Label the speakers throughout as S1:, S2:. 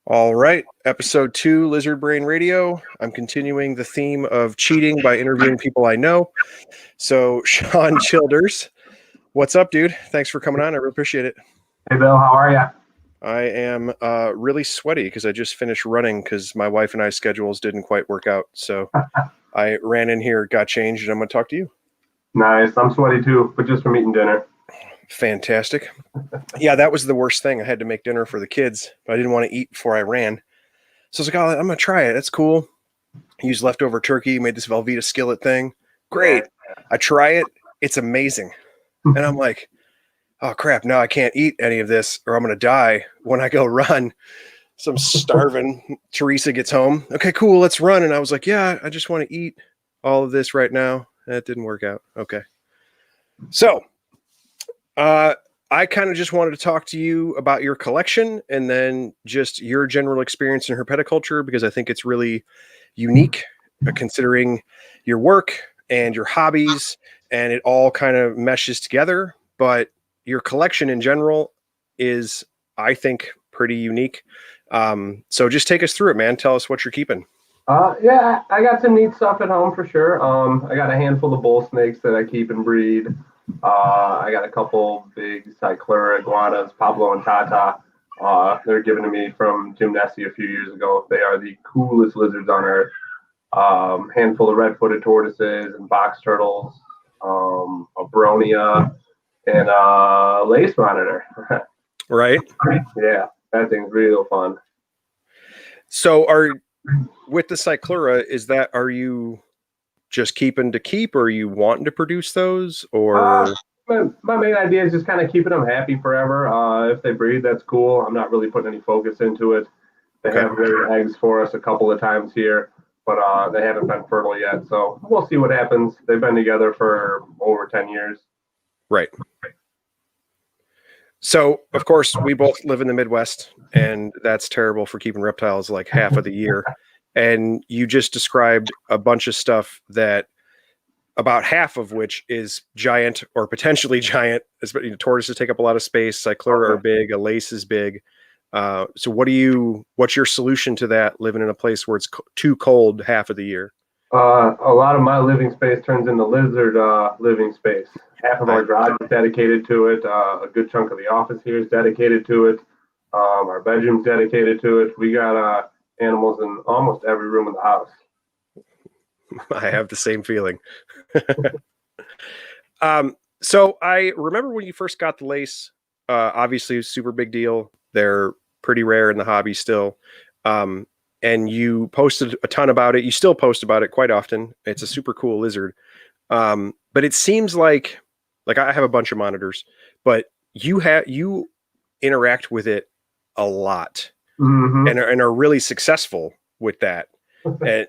S1: All right, episode 2, Lizard Brain Radio. I'm continuing the theme of cheating by interviewing people I know. So, Sean Childers, what's up, dude? Thanks for coming on. I really appreciate it.
S2: Hey, Bill, how are you?
S1: I am really sweaty because I just finished running because my wife and I's schedules didn't quite work out. So, I ran in here, got changed, and I'm going to talk to you.
S2: Nice. I'm sweaty too, but just from eating dinner.
S1: Fantastic. Yeah, that was the worst thing. I had to make dinner for the kids, but I didn't want to eat before I ran. So I was like, oh, I'm going to try it. That's cool. Used leftover turkey, made this Velveeta skillet thing. Great. I try it. It's amazing. And I'm like, oh, crap. No, I can't eat any of this or I'm going to die when I go run. So I'm starving. Teresa gets home. Okay, cool. Let's run. And I was like, yeah, I just want to eat all of this right now. That didn't work out. Okay. So I kind of just wanted to talk to you about your collection and then just your general experience in herpetoculture, because I think it's really unique considering your work and your hobbies, and it all kind of meshes together. But your collection in general is, I think, pretty unique. So just take us through it, man. Tell us what you're keeping.
S2: Yeah, I got some neat stuff at home for sure. I got a handful of bull snakes that I keep and breed. I got a couple big cyclura iguanas, Pablo and Tata. They're given to me from Jim Nessie a few years ago. They are the coolest lizards on earth. Handful of red-footed tortoises and box turtles, a bronia, and a lace monitor.
S1: Right.
S2: Yeah, that thing's real fun.
S1: So with the cyclura, are you just keeping to keep, or are you wanting to produce those? Or
S2: my main idea is just kind of keeping them happy forever. If they breed, that's cool. I'm not really putting any focus into it. They have laid eggs for us a couple of times here, but they haven't been fertile yet. So we'll see what happens. They've been together for over 10 years.
S1: Right. So, of course, we both live in the Midwest, and that's terrible for keeping reptiles like half of the year. And you just described a bunch of stuff that about half of which is giant or potentially giant. Tortoises take up a lot of space. Cyclura are big. A lace is big. So what's your solution to that, living in a place where it's too cold half of the year?
S2: A lot of my living space turns into lizard living space. Half of our garage is dedicated to it. A good chunk of the office here is dedicated to it. Our bedroom's dedicated to it. We got animals in almost every room in the house.
S1: I have the same feeling. So I remember when you first got the lace, obviously a super big deal. They're pretty rare in the hobby still. And you posted a ton about it. You still post about it quite often. It's a super cool lizard. But it seems like I have a bunch of monitors, but you interact with it a lot.
S2: Mm-hmm.
S1: and are really successful with that. Is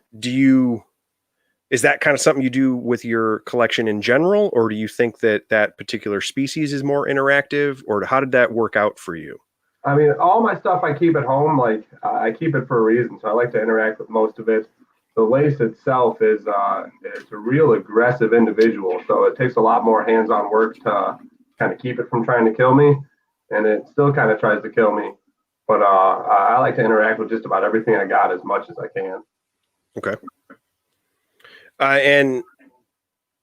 S1: that kind of something you do with your collection in general, or do you think that particular species is more interactive, or how did that work out for you?
S2: I mean, all my stuff I keep at home, I keep it for a reason. So I like to interact with most of it. The lace itself is it's a real aggressive individual. So it takes a lot more hands-on work to kind of keep it from trying to kill me. And it still kind of tries to kill me. But I like to interact with just about everything I got as much as I can.
S1: Okay. And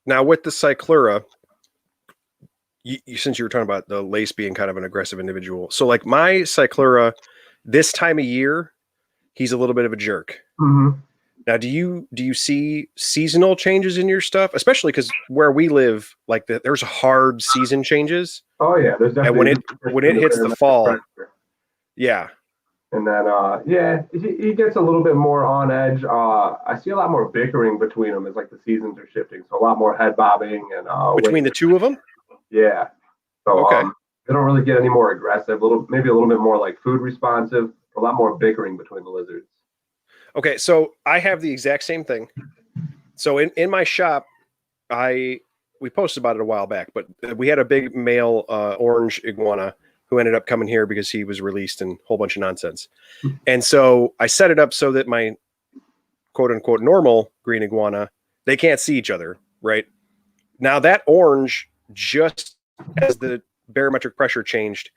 S1: now with the cyclura, since you were talking about the lace being kind of an aggressive individual, so like my cyclura, this time of year, he's a little bit of a jerk.
S2: Mm-hmm.
S1: Now, do you see seasonal changes in your stuff, especially because where we live, there's hard season changes?
S2: Oh yeah, there's definitely.
S1: And when it hits the fall, yeah.
S2: And then, he gets a little bit more on edge. I see a lot more bickering between them as the seasons are shifting. So a lot more head bobbing and
S1: between the two of them.
S2: Yeah. So
S1: okay.
S2: They don't really get any more aggressive. Maybe a little bit more food responsive. A lot more bickering between the lizards.
S1: Okay, so I have the exact same thing. So in my shop, we posted about it a while back, but we had a big male orange iguana who ended up coming here because he was released and a whole bunch of nonsense. And so I set it up so that my quote unquote normal green iguana, they can't see each other, right? Now that orange, just as the barometric pressure changed,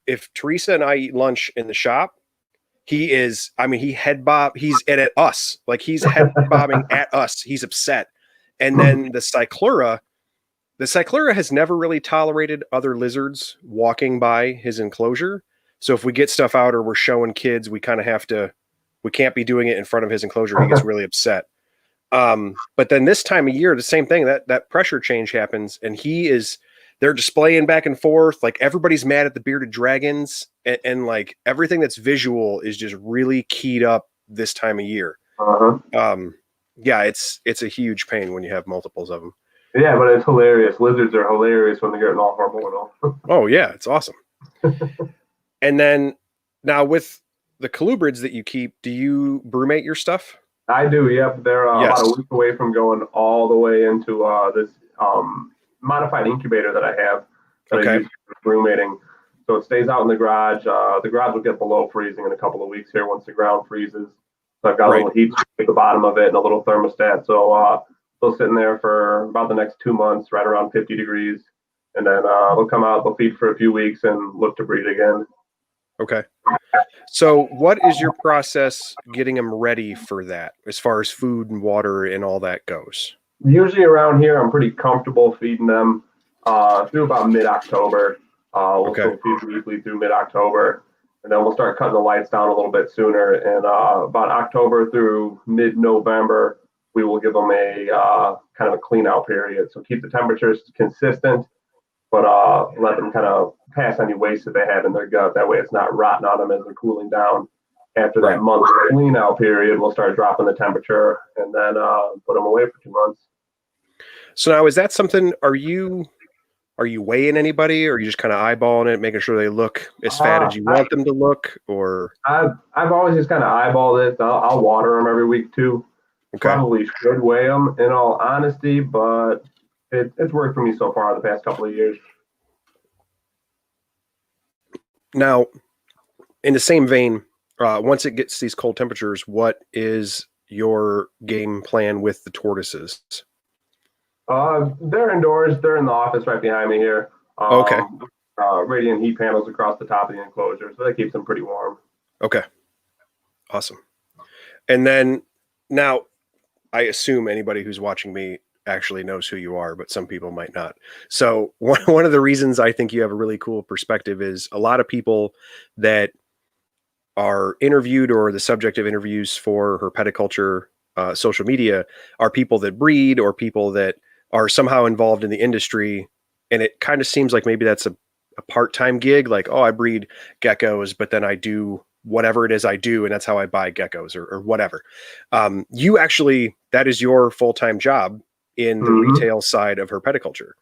S1: if Teresa and I eat lunch in the shop, he is, I mean, he head bob, he's at us, like he's head bobbing at us. He's upset. And then the Cyclura has never really tolerated other lizards walking by his enclosure. So if we get stuff out or we're showing kids, we kind of have to, we can't be doing it in front of his enclosure. He gets really upset. But then this time of year, the same thing, that pressure change happens, and they're displaying back and forth. Like everybody's mad at the bearded dragons, and like everything that's visual is just really keyed up this time of year. Yeah, it's a huge pain when you have multiples of them.
S2: Yeah, but it's hilarious. Lizards are hilarious when they're getting all hormonal.
S1: Oh yeah, it's awesome. And then now with the colubrids that you keep, do you brumate your stuff?
S2: I do. Yep, they're
S1: Yes.
S2: about a week away from going all the way into this modified incubator that I have that I use for brumating. So it stays out in the garage. The garage will get below freezing in a couple of weeks here once the ground freezes. So I've got a little heat at the bottom of it and a little thermostat. So they'll sit in there for about the next 2 months, right around 50 degrees. And then they'll come out, they'll feed for a few weeks and look to breed again.
S1: Okay. So what is your process getting them ready for that as far as food and water and all that goes?
S2: Usually around here, I'm pretty comfortable feeding them through about mid-October. We'll still feed weekly through mid-October. And then we'll start cutting the lights down a little bit sooner. And about October through mid-November, we will give them a kind of a clean out period. So keep the temperatures consistent, but let them kind of pass any waste that they have in their gut. That way it's not rotting on them as they're cooling down. After that month clean out period, we'll start dropping the temperature and then put them away for 2 months.
S1: So now, is that something, are you weighing anybody, or are you just kind of eyeballing it, making sure they look as fat as you want them to look? Or
S2: I've always just kind of eyeballed it. I'll water them every week too. Probably should weigh them in all honesty, but it's worked for me so far the past couple of years.
S1: Now, in the same vein, once it gets these cold temperatures, what is your game plan with the tortoises?
S2: They're indoors. They're in the office right behind me here. Radiant heat panels across the top of the enclosure, so that keeps them pretty warm.
S1: Okay. Awesome. And then now, I assume anybody who's watching me actually knows who you are, but some people might not. So one of the reasons I think you have a really cool perspective is a lot of people that are interviewed or the subject of interviews for herpetoculture social media are people that breed or people that are somehow involved in the industry. And it kind of seems like maybe that's a part-time gig. Like, oh, I breed geckos, but then I do whatever it is I do, and that's how I buy geckos or whatever. You actually, that is your full-time job in the retail side of herpetoculture.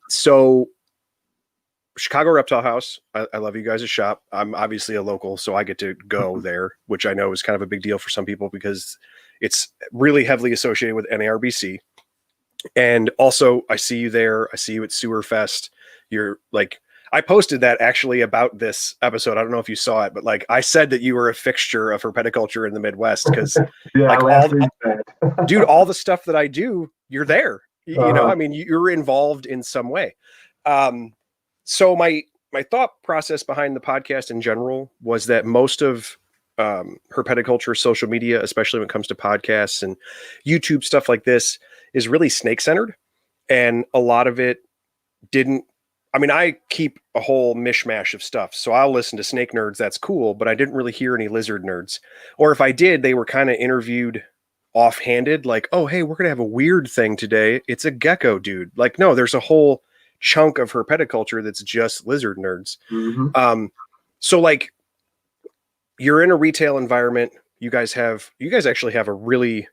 S1: So Chicago Reptile House, I love you guys' shop. I'm obviously a local, so I get to go there, which I know is kind of a big deal for some people because it's really heavily associated with NARBC. And also I see you there. I see you at Sewer Fest. You're like, I posted that actually about this episode. I don't know if you saw it, but like I said that you were a fixture of herpetoculture in the Midwest because like all the stuff that I do, you're there. You know, I mean, you're involved in some way. So my thought process behind the podcast in general was that most of herpetoculture social media, especially when it comes to podcasts and YouTube stuff like this, is really snake centered, and a lot of it didn't. I mean, I keep a whole mishmash of stuff, so I'll listen to snake nerds. That's cool, but I didn't really hear any lizard nerds, or if I did, they were kind of interviewed offhanded, like, "Oh, hey, we're gonna have a weird thing today. It's a gecko dude." Like, no, there's a whole chunk of herpetoculture that's just lizard nerds. So like, you're in a retail environment. You guys actually have a really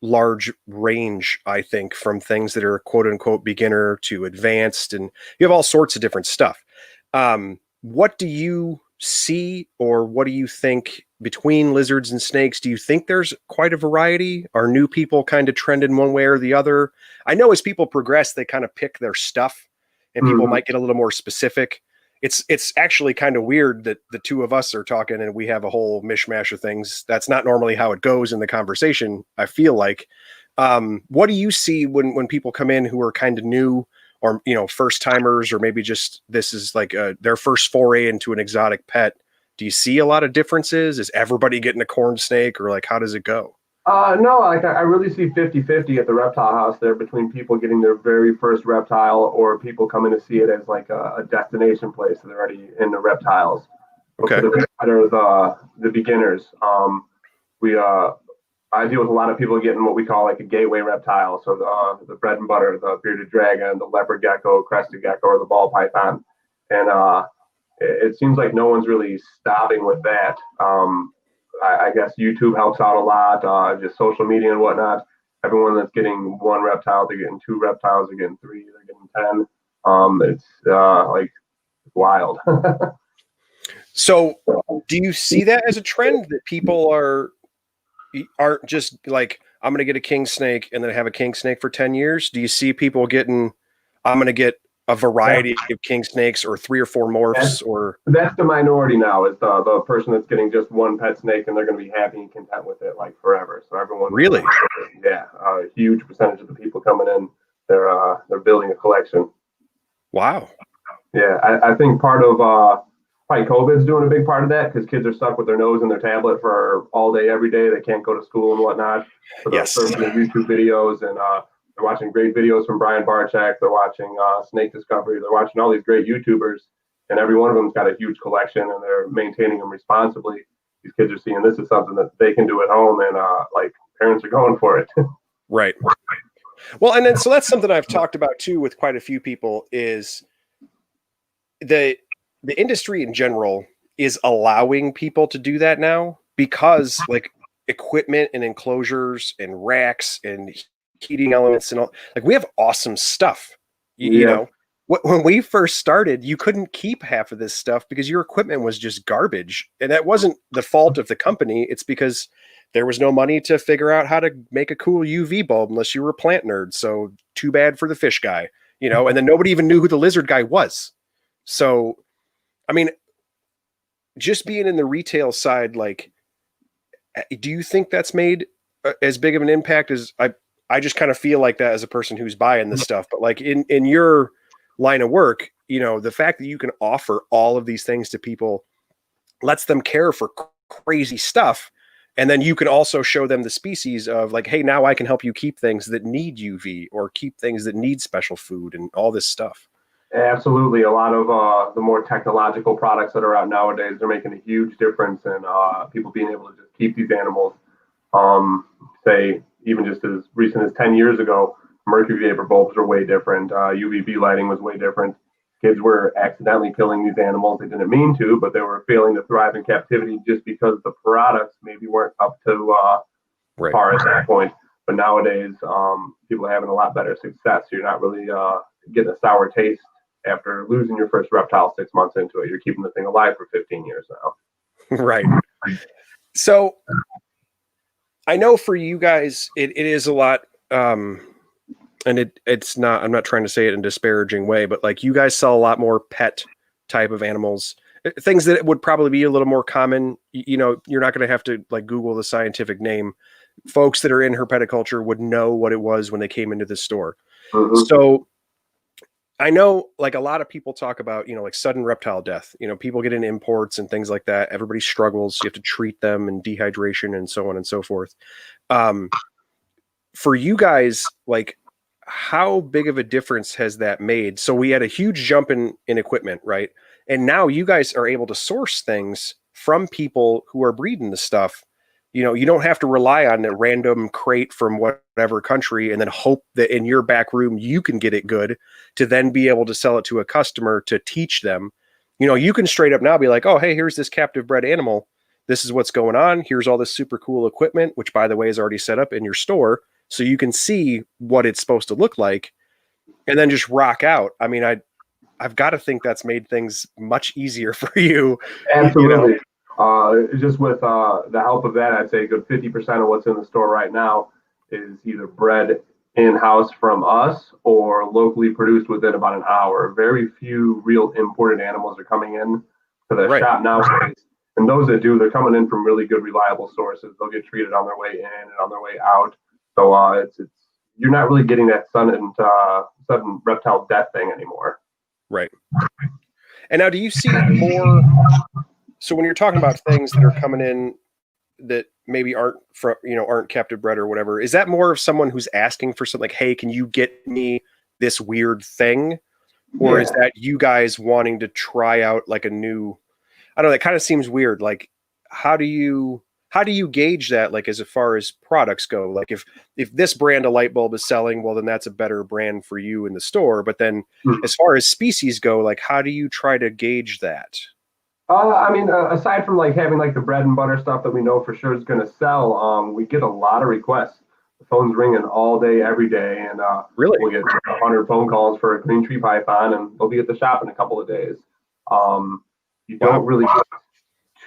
S1: large range, I think, from things that are quote unquote beginner to advanced, and you have all sorts of different stuff. What do you see, or what do you think between lizards and snakes? Do you think there's quite a variety? Are new people kind of trending one way or the other? I know as people progress, they kind of pick their stuff, and people might get a little more specific. It's actually kind of weird that the two of us are talking and we have a whole mishmash of things. That's not normally how it goes in the conversation, I feel like. What do you see when people come in who are kind of new, or, you know, first timers, or maybe just this is like their first foray into an exotic pet? Do you see a lot of differences? Is everybody getting a corn snake, or like how does it go?
S2: No, like I really see 50-50 at the reptile house there between people getting their very first reptile or people coming to see it as like a destination place. So they're already into reptiles. But
S1: Okay.
S2: for the beginners, I deal with a lot of people getting what we call like a gateway reptile. So the bread and butter, the bearded dragon, the leopard gecko, crested gecko, or the ball python. And it seems like no one's really stopping with that. I guess YouTube helps out a lot, just social media and whatnot. Everyone that's getting one reptile, they're getting two reptiles, they're getting three, they're getting 10. It's like wild.
S1: So do you see that as a trend that people aren't just like, I'm going to get a king snake and then have a king snake for 10 years? Do you see people getting, I'm going to get a variety of king snakes or 3 or 4 morphs? Or
S2: that's the minority now, is the person that's getting just one pet snake and they're going to be happy and content with it like forever. So everyone
S1: really,
S2: yeah, a huge percentage of the people coming in, they're building a collection.
S1: Wow.
S2: Yeah, I think part of probably COVID's doing a big part of that, because kids are stuck with their nose in their tablet for all day, every day. They can't go to school and whatnot. So they're searching YouTube videos, and they're watching great videos from Brian Barczyk. They're watching Snake Discovery. They're watching all these great YouTubers, and every one of them's got a huge collection, and they're maintaining them responsibly. These kids are seeing this is something that they can do at home, and like parents are going for it.
S1: Right. Well, and then so that's something I've talked about too with quite a few people, is the industry in general is allowing people to do that now, because like equipment and enclosures and racks and heating elements and all, like we have awesome stuff. You know, when we first started, you couldn't keep half of this stuff because your equipment was just garbage. And that wasn't the fault of the company. It's because there was no money to figure out how to make a cool UV bulb unless you were a plant nerd. So too bad for the fish guy, you know, and then nobody even knew who the lizard guy was. So, I mean, just being in the retail side, like, do you think that's made as big of an impact as I just kind of feel like that as a person who's buying this stuff, but like in your line of work, you know, the fact that you can offer all of these things to people lets them care for crazy stuff. And then you can also show them the species of like, hey, now I can help you keep things that need UV or keep things that need special food and all this stuff.
S2: Absolutely. A lot of the more technological products that are out nowadays, they're making a huge difference in people being able to just keep these animals. Say, even just as recent as 10 years ago, mercury vapor bulbs were way different. UVB lighting was way different. Kids were accidentally killing these animals. They didn't mean to, but they were failing to thrive in captivity just because the products maybe weren't up to par at that point. But nowadays, people are having a lot better success. You're not really getting a sour taste after losing your first reptile 6 months into it. You're keeping the thing alive for 15 years now.
S1: Right. So I know for you guys, it is a lot, and it's not, I'm not trying to say it in a disparaging way, but like you guys sell a lot more pet type of animals, things that would probably be a little more common. You know, you're not going to have to like Google the scientific name. Folks that are in herpetoculture would know what it was when they came into the store. Mm-hmm. So I know like a lot of people talk about, you know, like sudden reptile death, you know, people get in imports and things like that. Everybody struggles. You have to treat them and dehydration and so on and so forth. For you guys, like how big of a difference has that made? So we had a huge jump in equipment, right? And now you guys are able to source things from people who are breeding the stuff. You know, you don't have to rely on a random crate from whatever country and then hope that in your back room you can get it good to then be able to sell it to a customer to teach them. You know, you can straight up now be like, oh, hey, here's this captive bred animal. This is what's going on. Here's all this super cool equipment, which, by the way, is already set up in your store. So you can see what it's supposed to look like and then just rock out. I mean, I've got to think that's made things much easier for you.
S2: Absolutely. You know? Just with the help of that, I'd say a good 50% of what's in the store right now is either bred in-house from us or locally produced within about an hour. Very few real imported animals are coming in to the shop nowadays. And those that do, they're coming in from really good, reliable sources. They'll get treated on their way in and on their way out. So it's you're not really getting that sudden reptile death thing anymore.
S1: Right. And now, do you see more So when you're talking about things that are coming in that maybe aren't from, aren't captive bred or whatever, is that more of someone who's asking for something like, hey, can you get me this weird thing? Or is that you guys wanting to try out like a new, I don't know, that kind of seems weird. Like, how do you gauge that, like, as far as products go? Like, if this brand of light bulb is selling, well, then that's a better brand for you in the store. But then as far as species go, like, how do you try to gauge that?
S2: I mean, aside from like having like the bread and butter stuff that we know for sure is going to sell, we get a lot of requests. The phone's ringing all day, every day, and
S1: Really?
S2: we'll get 100 phone calls for a green tree python, and they'll be at the shop in a couple of days. You don't really get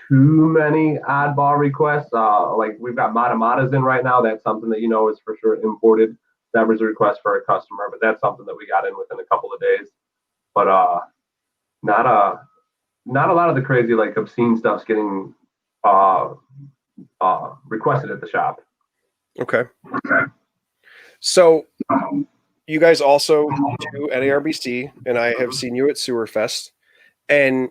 S2: too many oddball requests. Like we've got matamatas in right now. That's something that is for sure imported. That was a request for a customer, but that's something that we got in within a couple of days. But not not a lot of the crazy like obscene stuff's getting requested at the shop.
S1: Okay. So you guys also do NARBC, and I have seen you at Sewerfest. And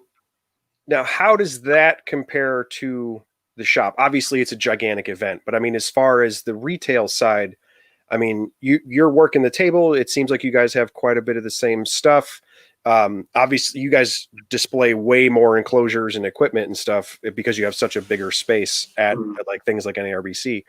S1: now, how does that compare to the shop? Obviously, it's a gigantic event, but I mean, as far as the retail side, I mean, you're working the table. It seems like you guys have quite a bit of the same stuff. Obviously, you guys display way more enclosures and equipment and stuff because you have such a bigger space at like things like NARBC.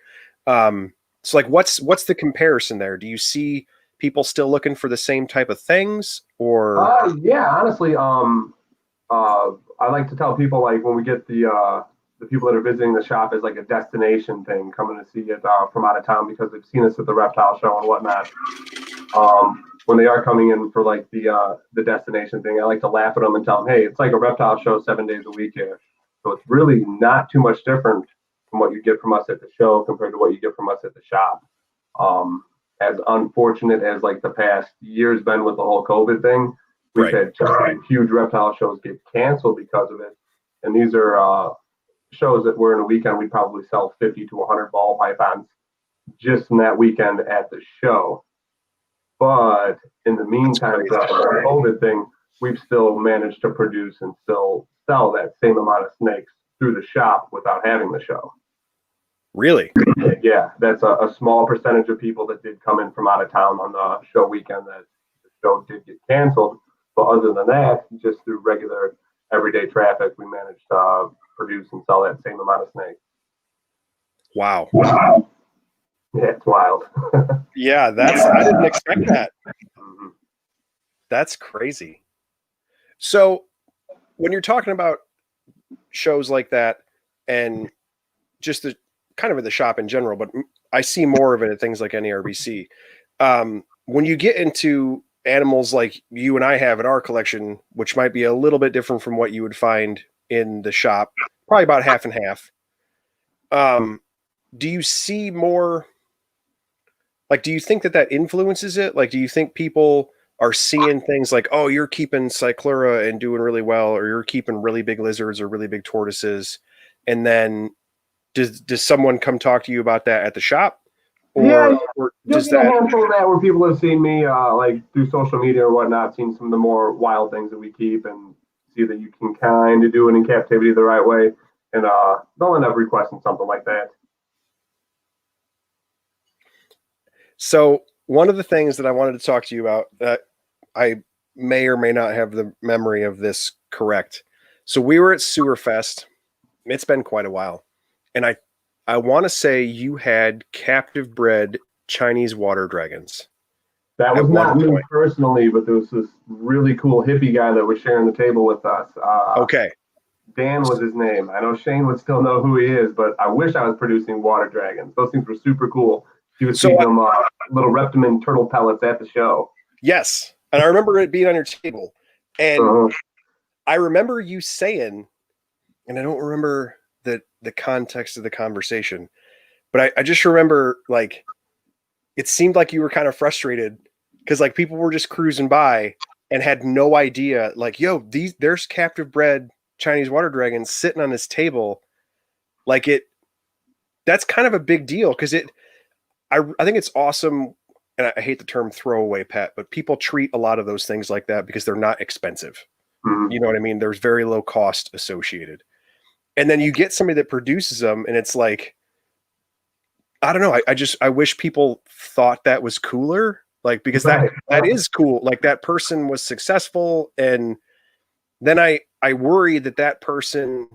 S1: So, like, what's the comparison there? Do you see people still looking for the same type of things, or?
S2: Yeah, honestly, I like to tell people like when we get the people that are visiting the shop as like a destination thing, coming to see it from out of town because they've seen us at the reptile show and whatnot. When they are coming in for like the destination thing, I like to laugh at them and tell them, hey, it's like a reptile show 7 days a week here. So it's really not too much different from what you get from us at the show compared to what you get from us at the shop. As unfortunate as like the past year's been with the whole COVID thing, we've had huge reptile shows get canceled because of it. And these are shows that were in a weekend, we'd probably sell 50 to 100 ball pythons just in that weekend at the show. But in the meantime, the COVID thing, we've still managed to produce and still sell that same amount of snakes through the shop without having the show.
S1: Really?
S2: Yeah, that's a small percentage of people that did come in from out of town on the show weekend that the show did get canceled. But other than that, just through regular everyday traffic, we managed to produce and sell that same amount of snakes.
S1: Wow.
S2: Yeah, it's wild.
S1: Yeah, I didn't expect that. That's crazy. So when you're talking about shows like that and just the kind of at the shop in general, but I see more of it at things like NARBC. When you get into animals like you and I have in our collection, which might be a little bit different from what you would find in the shop, probably about half and half. Do you see more? Like, do you think that influences it? Like, do you think people are seeing things like, oh, you're keeping cyclura and doing really well, or you're keeping really big lizards or really big tortoises, and then does someone come talk to you about that at the shop? Or
S2: does that? A handful of that where people have seen me like through social media or whatnot, seen some of the more wild things that we keep and see that you can kind of do it in captivity the right way, and they'll end up requesting something like that.
S1: So one of the things that I wanted to talk to you about, I may or may not have the memory of this correct. So we were at Sewerfest. It's been quite a while. And I want to say you had captive bred Chinese water dragons.
S2: That was not me personally, but there was this really cool hippie guy that was sharing the table with us.
S1: Okay.
S2: Dan was his name. I know Shane would still know who he is, but I wish I was producing water dragons. Those things were super cool. He was feeding them little reptiman turtle pellets at the show.
S1: Yes. And I remember it being on your table. And I remember you saying, and I don't remember the context of the conversation, but I just remember, like, it seemed like you were kind of frustrated because, like, people were just cruising by and had no idea, like, yo, there's captive bred Chinese water dragons sitting on this table. Like, that's kind of a big deal because I think it's awesome. And I hate the term throwaway pet, but people treat a lot of those things like that because they're not expensive. You know what I mean? There's very low cost associated. and then you get somebody that produces them, and it's like, I don't know. I wish people thought that was cooler, like, because that is cool. Like, that person was successful, and then I worry that that person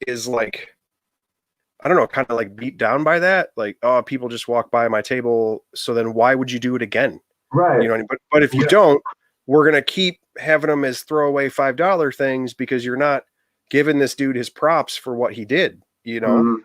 S1: is like, I don't know, kind of like beat down by that. Like, oh, people just walk by my table, so then why would you do it again?
S2: Right.
S1: You know what I mean? But if you don't, we're gonna keep having them as throwaway $5 things because you're not giving this dude his props for what he did. You know?
S2: Mhm.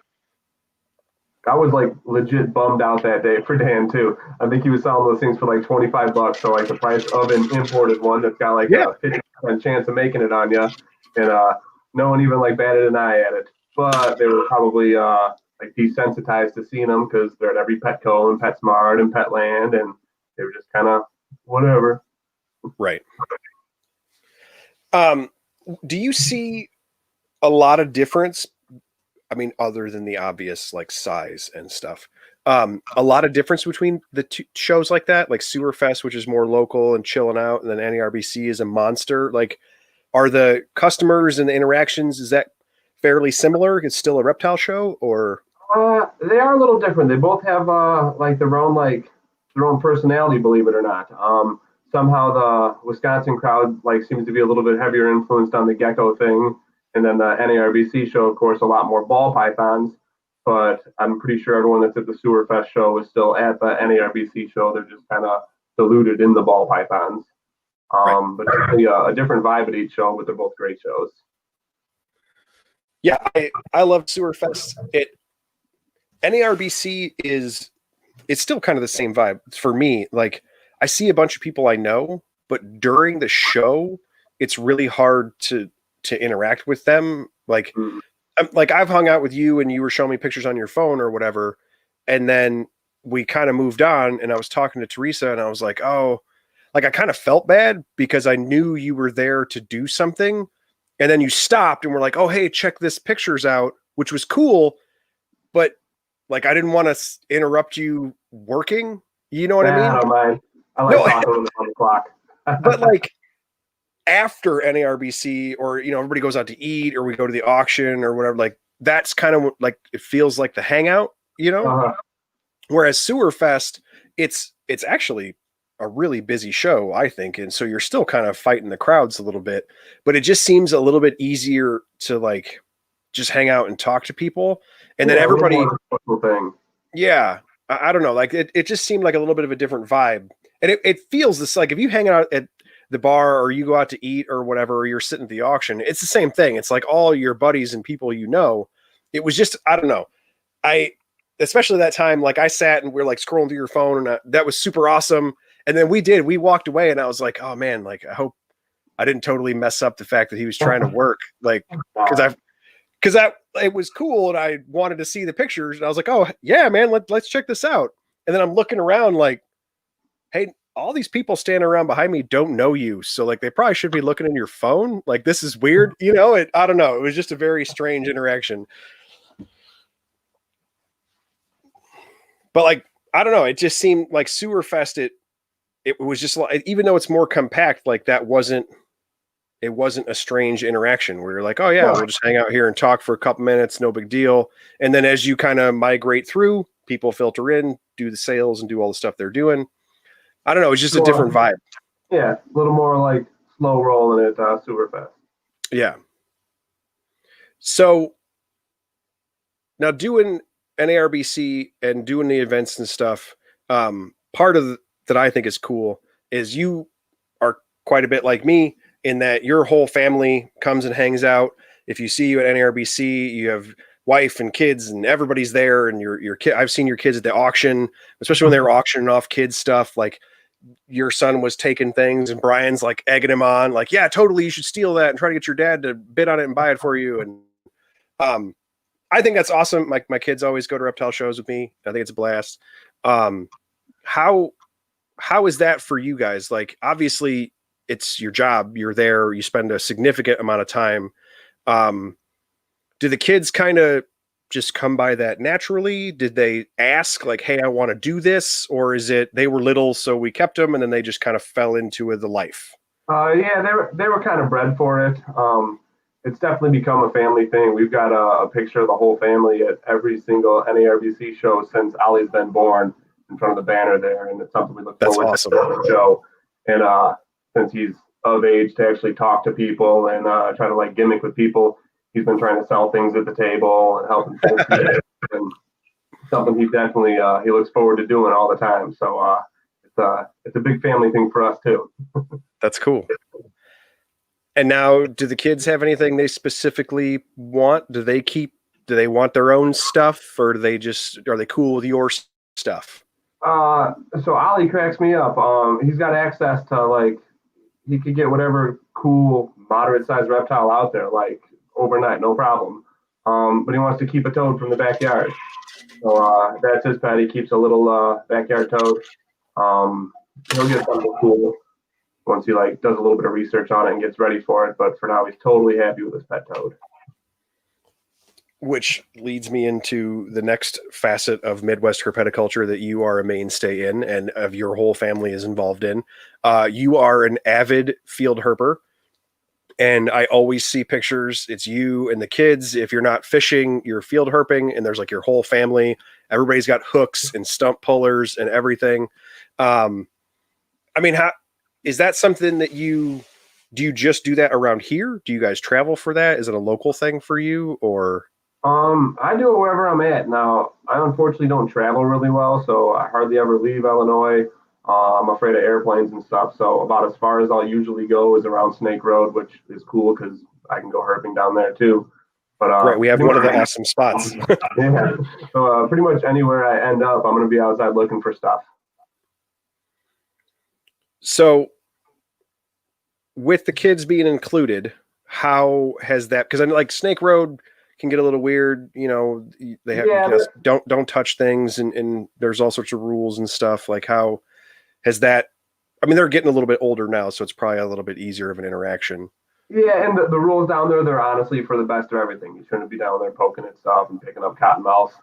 S2: I was like legit bummed out that day for Dan too. I think he was selling those things for like $25, so like the price of an imported one that's got like
S1: Yeah.
S2: a 50% chance of making it on you, and no one even like batted an eye at it. But they were probably like desensitized to seeing them because they're at every Petco and PetSmart and Petland, and they were just kind of whatever.
S1: Right. Do you see a lot of difference? I mean, other than the obvious like size and stuff, a lot of difference between the two shows like that, like Sewerfest, which is more local and chilling out, and then NARBC is a monster. Like, are the customers and the interactions, is that fairly similar? It's still a reptile show, or?
S2: They are a little different. They both have like their own personality, believe it or not. Somehow the Wisconsin crowd like seems to be a little bit heavier influenced on the gecko thing, and then the NARBC show, of course, a lot more ball pythons. But I'm pretty sure everyone that's at the Sewerfest show is still at the NARBC show. They're just kind of diluted in the ball pythons.
S1: Right.
S2: But definitely a different vibe at each show, but they're both great shows.
S1: Yeah, I love Sewerfest. NARBC it's still kind of the same vibe for me. Like, I see a bunch of people I know, but during the show, it's really hard to interact with them. Like,
S2: Mm.
S1: like I've hung out with you and you were showing me pictures on your phone or whatever, and then we kind of moved on, and I was talking to Teresa, and I was like, oh, like, I kind of felt bad because I knew you were there to do something, and then you stopped and were like, oh, hey, check this pictures out, which was cool, but like, I didn't want to interrupt you working. You know what I
S2: Nah, I
S1: mean?
S2: don't mind. I like
S1: No,
S2: talking on the clock.
S1: but like, after NARBC, or everybody goes out to eat or we go to the auction or whatever, like, that's kind of like, it feels like the hangout,
S2: Uh-huh.
S1: whereas Sewerfest, it's actually a really busy show, I think, and so you're still kind of fighting the crowds a little bit, but it just seems a little bit easier to like just hang out and talk to people, and then
S2: Yeah, a little
S1: everybody,
S2: more of a social thing.
S1: yeah, I don't know, like, it just seemed like a little bit of a different vibe, and it feels this, like, if you hang out at the bar or you go out to eat or whatever, or you're sitting at the auction, it's the same thing. It's like all your buddies and people it was just, I don't know, I especially that time, like, I sat and we are like scrolling through your phone, and that was super awesome, and then we walked away, and I was like, oh man, like, I hope I didn't totally mess up the fact that he was trying to work, like, because that it was cool, and I wanted to see the pictures, and I was like, oh yeah, man, let's check this out. And then I'm looking around like, hey, all these people standing around behind me don't know you, so like, they probably should be looking in your phone. Like, this is weird, I don't know. It was just a very strange interaction. But like, I don't know. It just seemed like Sewerfest. It was just like, even though it's more compact, like, it wasn't a strange interaction where you're like, oh yeah, we'll just hang out here and talk for a couple minutes, no big deal. And then as you kind of migrate through, people filter in, do the sales, and do all the stuff they're doing. I don't know. It's just a different vibe.
S2: Yeah, a little more like slow rolling at Sewerfest.
S1: Yeah. So now, doing NARBC and doing the events and stuff, part of that I think is cool is you are quite a bit like me in that your whole family comes and hangs out. If you see you at NARBC, you have wife and kids, and everybody's there. And your kid, I've seen your kids at the auction, especially when they were auctioning off kids stuff. Like, your son was taking things, and Brian's like egging him on, like, yeah, totally, you should steal that and try to get your dad to bid on it and buy it for you. And I think that's awesome. My kids always go to reptile shows with me. I think it's a blast. How is that for you guys? Like, obviously it's your job. You're there. You spend a significant amount of time. Do the kids kind of just come by that naturally? Did they ask like, hey, I want to do this? Or is it they were little, so we kept them, and then they just kind of fell into the life?
S2: Yeah, they were kind of bred for it. it's definitely become a family thing. We've got a picture of the whole family at every single NARBC show since Ollie's been born in front of the banner there, and it's something we look
S1: That's
S2: forward
S1: awesome.
S2: to the show. And since he's of age to actually talk to people and try to like gimmick with people, he's been trying to sell things at the table and helping folks. And something he definitely he looks forward to doing all the time. So it's a big family thing for us too.
S1: That's cool. And now, do the kids have anything they specifically want? Do they want their own stuff, or are they cool with your stuff?
S2: So Ollie cracks me up. He's got access to like he could get whatever cool moderate sized reptile out there like overnight, no problem. But he wants to keep a toad from the backyard. So that's his pet. He keeps a little backyard toad. He'll get something cool once he like does a little bit of research on it and gets ready for it. But for now, he's totally happy with his pet toad.
S1: Which leads me into the next facet of Midwest herpetoculture that you are a mainstay in and of your whole family is involved in. You are an avid field herper. And I always see pictures. It's you and the kids. If you're not fishing, you're field herping, and there's like your whole family. Everybody's got hooks and stump pullers and everything. I mean, how is that something that do you just do that around here? Do you guys travel for that? Is it a local thing for you, or?
S2: I do it wherever I'm at. Now, I unfortunately don't travel really well, so I hardly ever leave Illinois. I'm afraid of airplanes and stuff. So about as far as I'll usually go is around Snake Road, which is cool because I can go herping down there too. But
S1: right, we have one of the awesome spots.
S2: Yeah. So pretty much anywhere I end up, I'm going to be outside looking for stuff.
S1: So with the kids being included, how has that? Because I know like Snake Road can get a little weird. You know, they have don't touch things, and there's all sorts of rules and stuff. Like how has that? I mean, they're getting a little bit older now, so it's probably a little bit easier of an interaction.
S2: Yeah, and the rules down there, they're honestly for the best of everything. You shouldn't be down there poking at stuff and picking up cottonmouths.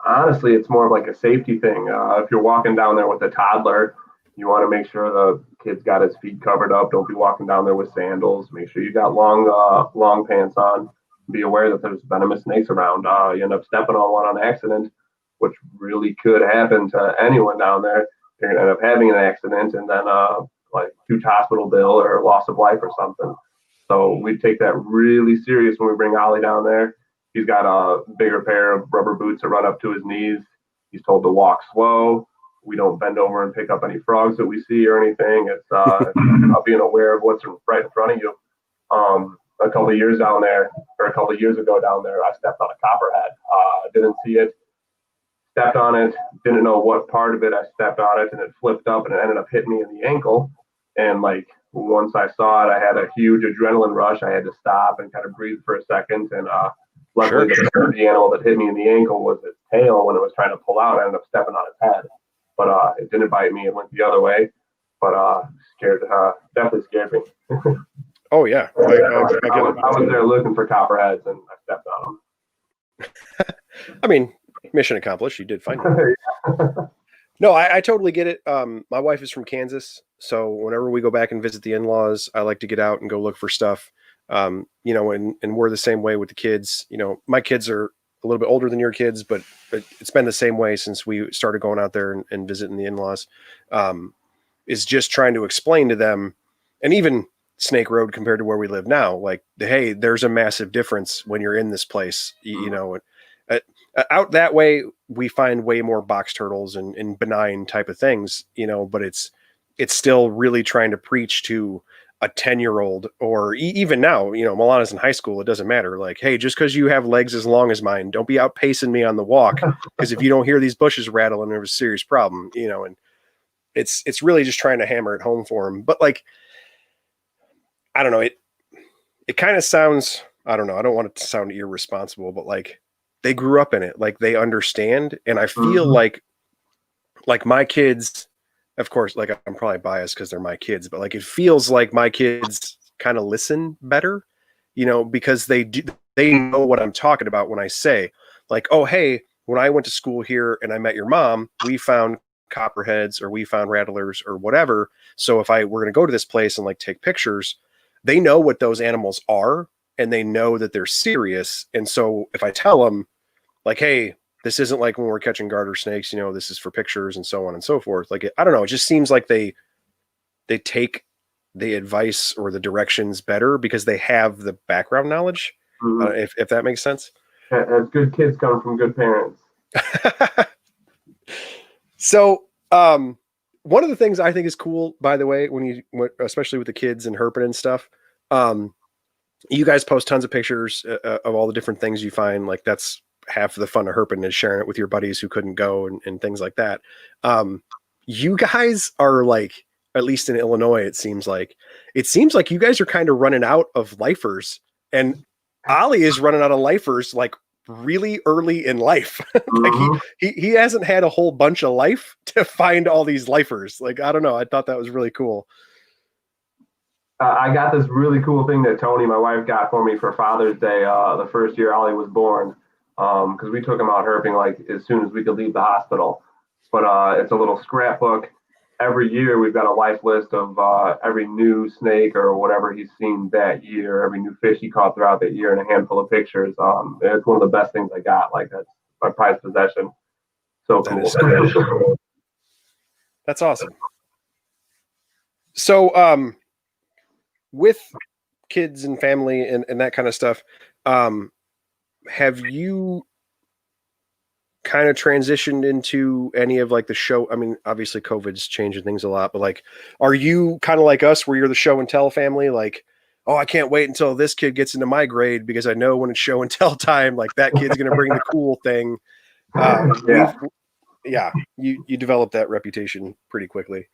S2: Honestly, it's more of like a safety thing. If you're walking down there with a toddler, you want to make sure the kid's got his feet covered up. Don't be walking down there with sandals. Make sure you got long pants on. Be aware that there's venomous snakes around. You end up stepping on one on accident, which really could happen to anyone down there. You're gonna end up having an accident and then like huge hospital bill or loss of life or something. So we take that really serious when we bring Ollie down there. He's got a bigger pair of rubber boots that run up to his knees. He's told to walk slow. We don't bend over and pick up any frogs that we see or anything. It's being aware of what's right in front of you. A couple of years down there, or a couple of years ago down there, I stepped on a copperhead. Didn't see it, stepped on it, didn't know what part of it I stepped on it, and it flipped up and it ended up hitting me in the ankle. And like once I saw it, I had a huge adrenaline rush. I had to stop and kind of breathe for a second. And luckily, the animal that hit me in the ankle was its tail. When it was trying to pull out, I ended up stepping on its head. But it didn't bite me. It went the other way. But definitely scared me.
S1: Oh yeah,
S2: I was there looking for copperheads, and I stepped on
S1: them. I mean, mission accomplished. You did find it. No, I totally get it. My wife is from Kansas, so whenever we go back and visit the in-laws, I like to get out and go look for stuff. You know, and we're the same way with the kids. You know, my kids are a little bit older than your kids, but it's been the same way since we started going out there and visiting the in-laws. Is just trying to explain to them, and even Snake Road compared to where we live now, like, hey, there's a massive difference when you're in this place. You know, out that way, we find way more box turtles and benign type of things, you know, but it's still really trying to preach to a 10-year-old or even now, you know, Milana's in high school. It doesn't matter. Like, hey, just because you have legs as long as mine, don't be outpacing me on the walk. Because if you don't hear these bushes rattling, there's a serious problem, you know, and it's really just trying to hammer it home for them. But like, I don't know, it kind of sounds, I don't know, I don't want it to sound irresponsible, but like they grew up in it, like they understand. And I feel like my kids, of course, like I'm probably biased because they're my kids, but like it feels like my kids kind of listen better, you know, because they know what I'm talking about when I say like, oh, hey, when I went to school here and I met your mom, we found copperheads or we found rattlers or whatever. So if we're going to go to this place and like take pictures, they know what those animals are. and they know that they're serious. And so if I tell them like, hey, this isn't like when we're catching garter snakes, you know, this is for pictures and so on and so forth. Like, I don't know. It just seems like they take the advice or the directions better because they have the background knowledge. If that makes sense.
S2: As good kids come from good parents.
S1: So, one of the things I think is cool, by the way, especially with the kids and herping and stuff, you guys post tons of pictures of all the different things you find. Like that's half of the fun of herping is sharing it with your buddies who couldn't go and things like that. You guys are like, at least in Illinois, it seems like you guys are kind of running out of lifers, and Ollie is running out of lifers like really early in life. Like he hasn't had a whole bunch of life to find all these lifers. Like, I don't know. I thought that was really cool.
S2: I got this really cool thing that Tony, my wife, got for me for Father's Day the first year Ollie was born, because we took him out herping like as soon as we could leave the hospital. But it's a little scrapbook. Every year we've got a life list of every new snake or whatever he's seen that year, every new fish he caught throughout that year, and a handful of pictures. It's one of the best things I got. Like, that's my prized possession. So cool.
S1: That is cool. That's awesome. So, with kids and family and that kind of stuff, have you kind of transitioned into any of like the show? I mean, obviously COVID's changing things a lot, but like, are you kind of like us where you're the show and tell family? Like, oh, I can't wait until this kid gets into my grade because I know when it's show and tell time, like that kid's going to bring the cool thing. You develop that reputation pretty quickly.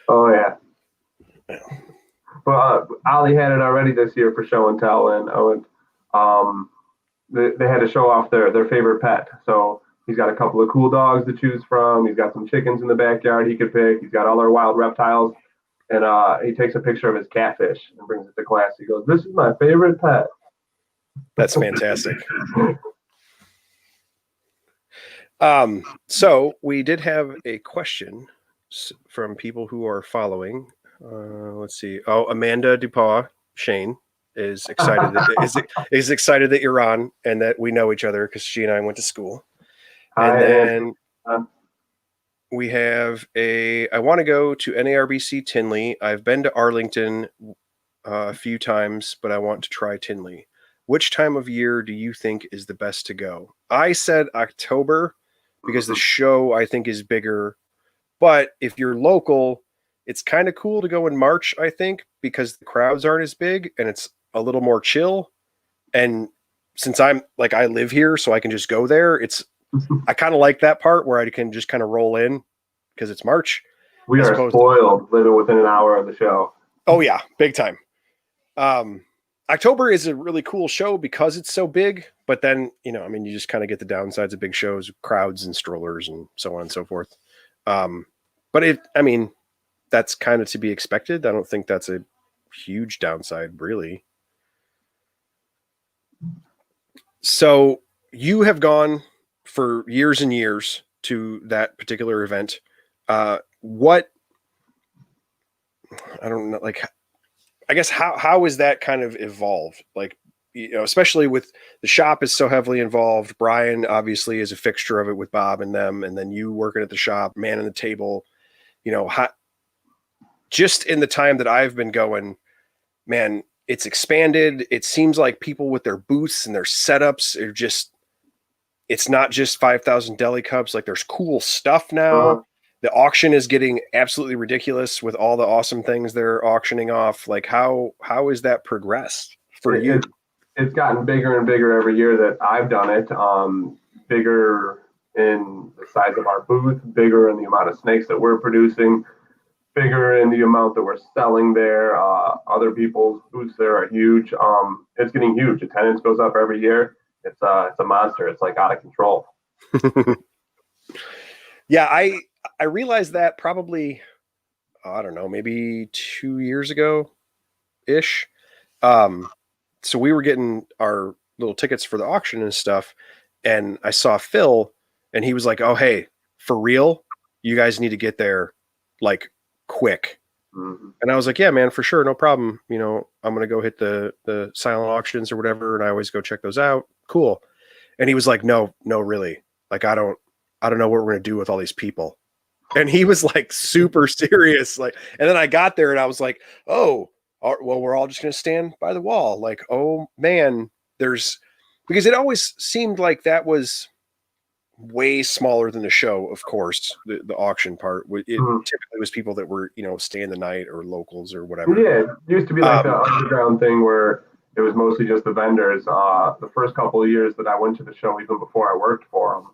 S2: Oh yeah. Well, Ollie had it already this year for show and tell, and they had to show off their favorite pet. So he's got a couple of cool dogs to choose from. He's got some chickens in the backyard he could pick. He's got all our wild reptiles. And he takes a picture of his catfish and brings it to class. He goes, "This is my favorite pet."
S1: That's fantastic. So we did have a question from people who are following. Let's see. Oh, Amanda Dupas, Shane, is excited is excited that you're on and that we know each other because she and I went to school. And then we have I want to go to NARBC Tinley. I've been to Arlington a few times, but I want to try Tinley. Which time of year do you think is the best to go? I said October because the show I think is bigger. But if you're local, it's kind of cool to go in March, I think, because the crowds aren't as big and it's a little more chill. And since I live here, so I can just go there. I kind of like that part where I can just kind of roll in because it's March.
S2: We are spoiled living within an hour of the show.
S1: Oh yeah, big time. October is a really cool show because it's so big, but then, you just kind of get the downsides of big shows, crowds and strollers and so on and so forth. But that's kind of to be expected. I don't think that's a huge downside, really. So you have gone for years and years to that particular event. What, I don't know, like, I guess how is that kind of evolved? Like, especially with the shop is so heavily involved. Brian obviously is a fixture of it with Bob and them, and then you working at the shop, manning the table. Just in the time that I've been going, man, it's expanded. It seems like people with their booths and their setups are just, it's not just 5,000 deli cups. Like there's cool stuff now. The auction is getting absolutely ridiculous with all the awesome things they're auctioning off. Like how has that progressed for you?
S2: It's gotten bigger and bigger every year that I've done it. Bigger in the size of our booth, bigger in the amount of snakes that we're producing, bigger in the amount that we're selling there. Other people's booths there are huge. It's getting huge. Attendance goes up every year. It's a monster. It's like out of control.
S1: Yeah, I realized that probably, I don't know, maybe 2 years ago ish. So we were getting our little tickets for the auction and stuff. And I saw Phil and he was like, "Oh, hey, for real, you guys need to get there like quick." And I was like, "Yeah, man, for sure. No problem. I'm gonna go hit the silent auctions or whatever, and I always go check those out. Cool. And he was like, no, really. Like, I don't know what we're gonna do with all these people. And he was like super serious. Like, and then I got there and I was like, oh, well, we're all just gonna stand by the wall. Like, oh man, because it always seemed like that was way smaller than the show. Of course, the auction part. It typically was people that were, staying the night or locals or whatever.
S2: Yeah, it used to be like the underground thing where it was mostly just the vendors. The first couple of years that I went to the show, even before I worked for them,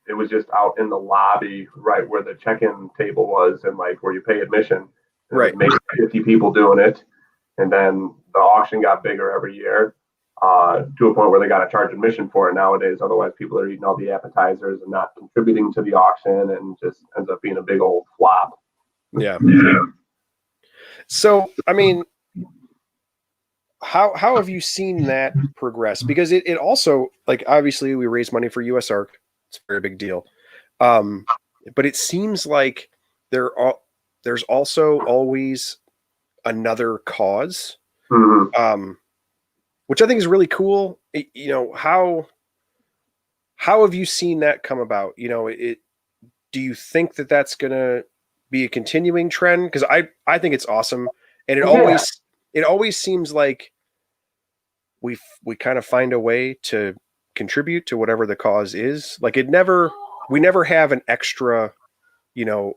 S2: it was just out in the lobby, right where the check-in table was, and like where you pay admission. And
S1: right,
S2: maybe 50 people doing it, and then the auction got bigger every year, to a point where they got to charge admission for it nowadays. Otherwise, people are eating all the appetizers and not contributing to the auction, and just ends up being a big old flop.
S1: Yeah. So, I mean, how have you seen that progress? Because it also, like, obviously we raise money for USARK. It's a very big deal. But it seems like there's also always another cause, which I think is really cool. How have you seen that come about? Do you think that that's going to be a continuing trend? Because I think it's awesome. And it always seems like we kind of find a way to contribute to whatever the cause is. Like we never have an extra, oh,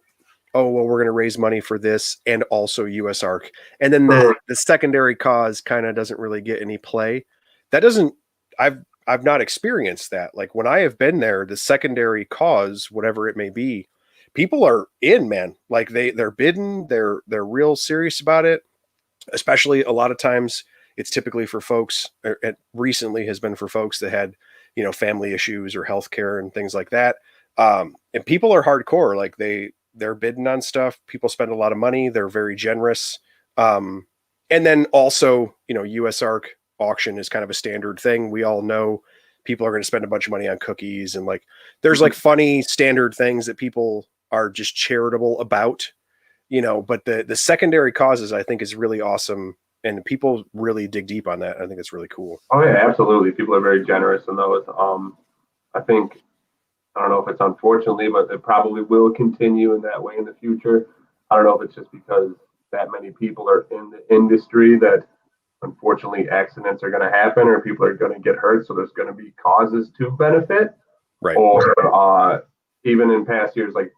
S1: well, we're going to raise money for this and also USARK. And then the secondary cause kind of doesn't really get any play. I've not experienced that. Like when I have been there, the secondary cause, whatever it may be, people are in, man. Like they're bidding, they're real serious about it. Especially a lot of times it's typically for folks, or it recently has been for folks that had, family issues or healthcare and things like that. And people are hardcore. Like they're bidding on stuff. People spend a lot of money. They're very generous. And then also, USARK auction is kind of a standard thing. We all know people are going to spend a bunch of money on cookies, and like there's like funny standard things that people are just charitable about, but the secondary causes I think is really awesome, and people really dig deep on that. I think it's really cool.
S2: Oh yeah, absolutely. People are very generous in those. I think, I don't know if it's unfortunately, but it probably will continue in that way in the future. I don't know if it's just because that many people are in the industry that unfortunately accidents are going to happen or people are going to get hurt. So there's going to be causes to benefit.
S1: Right.
S2: Or even in past years, like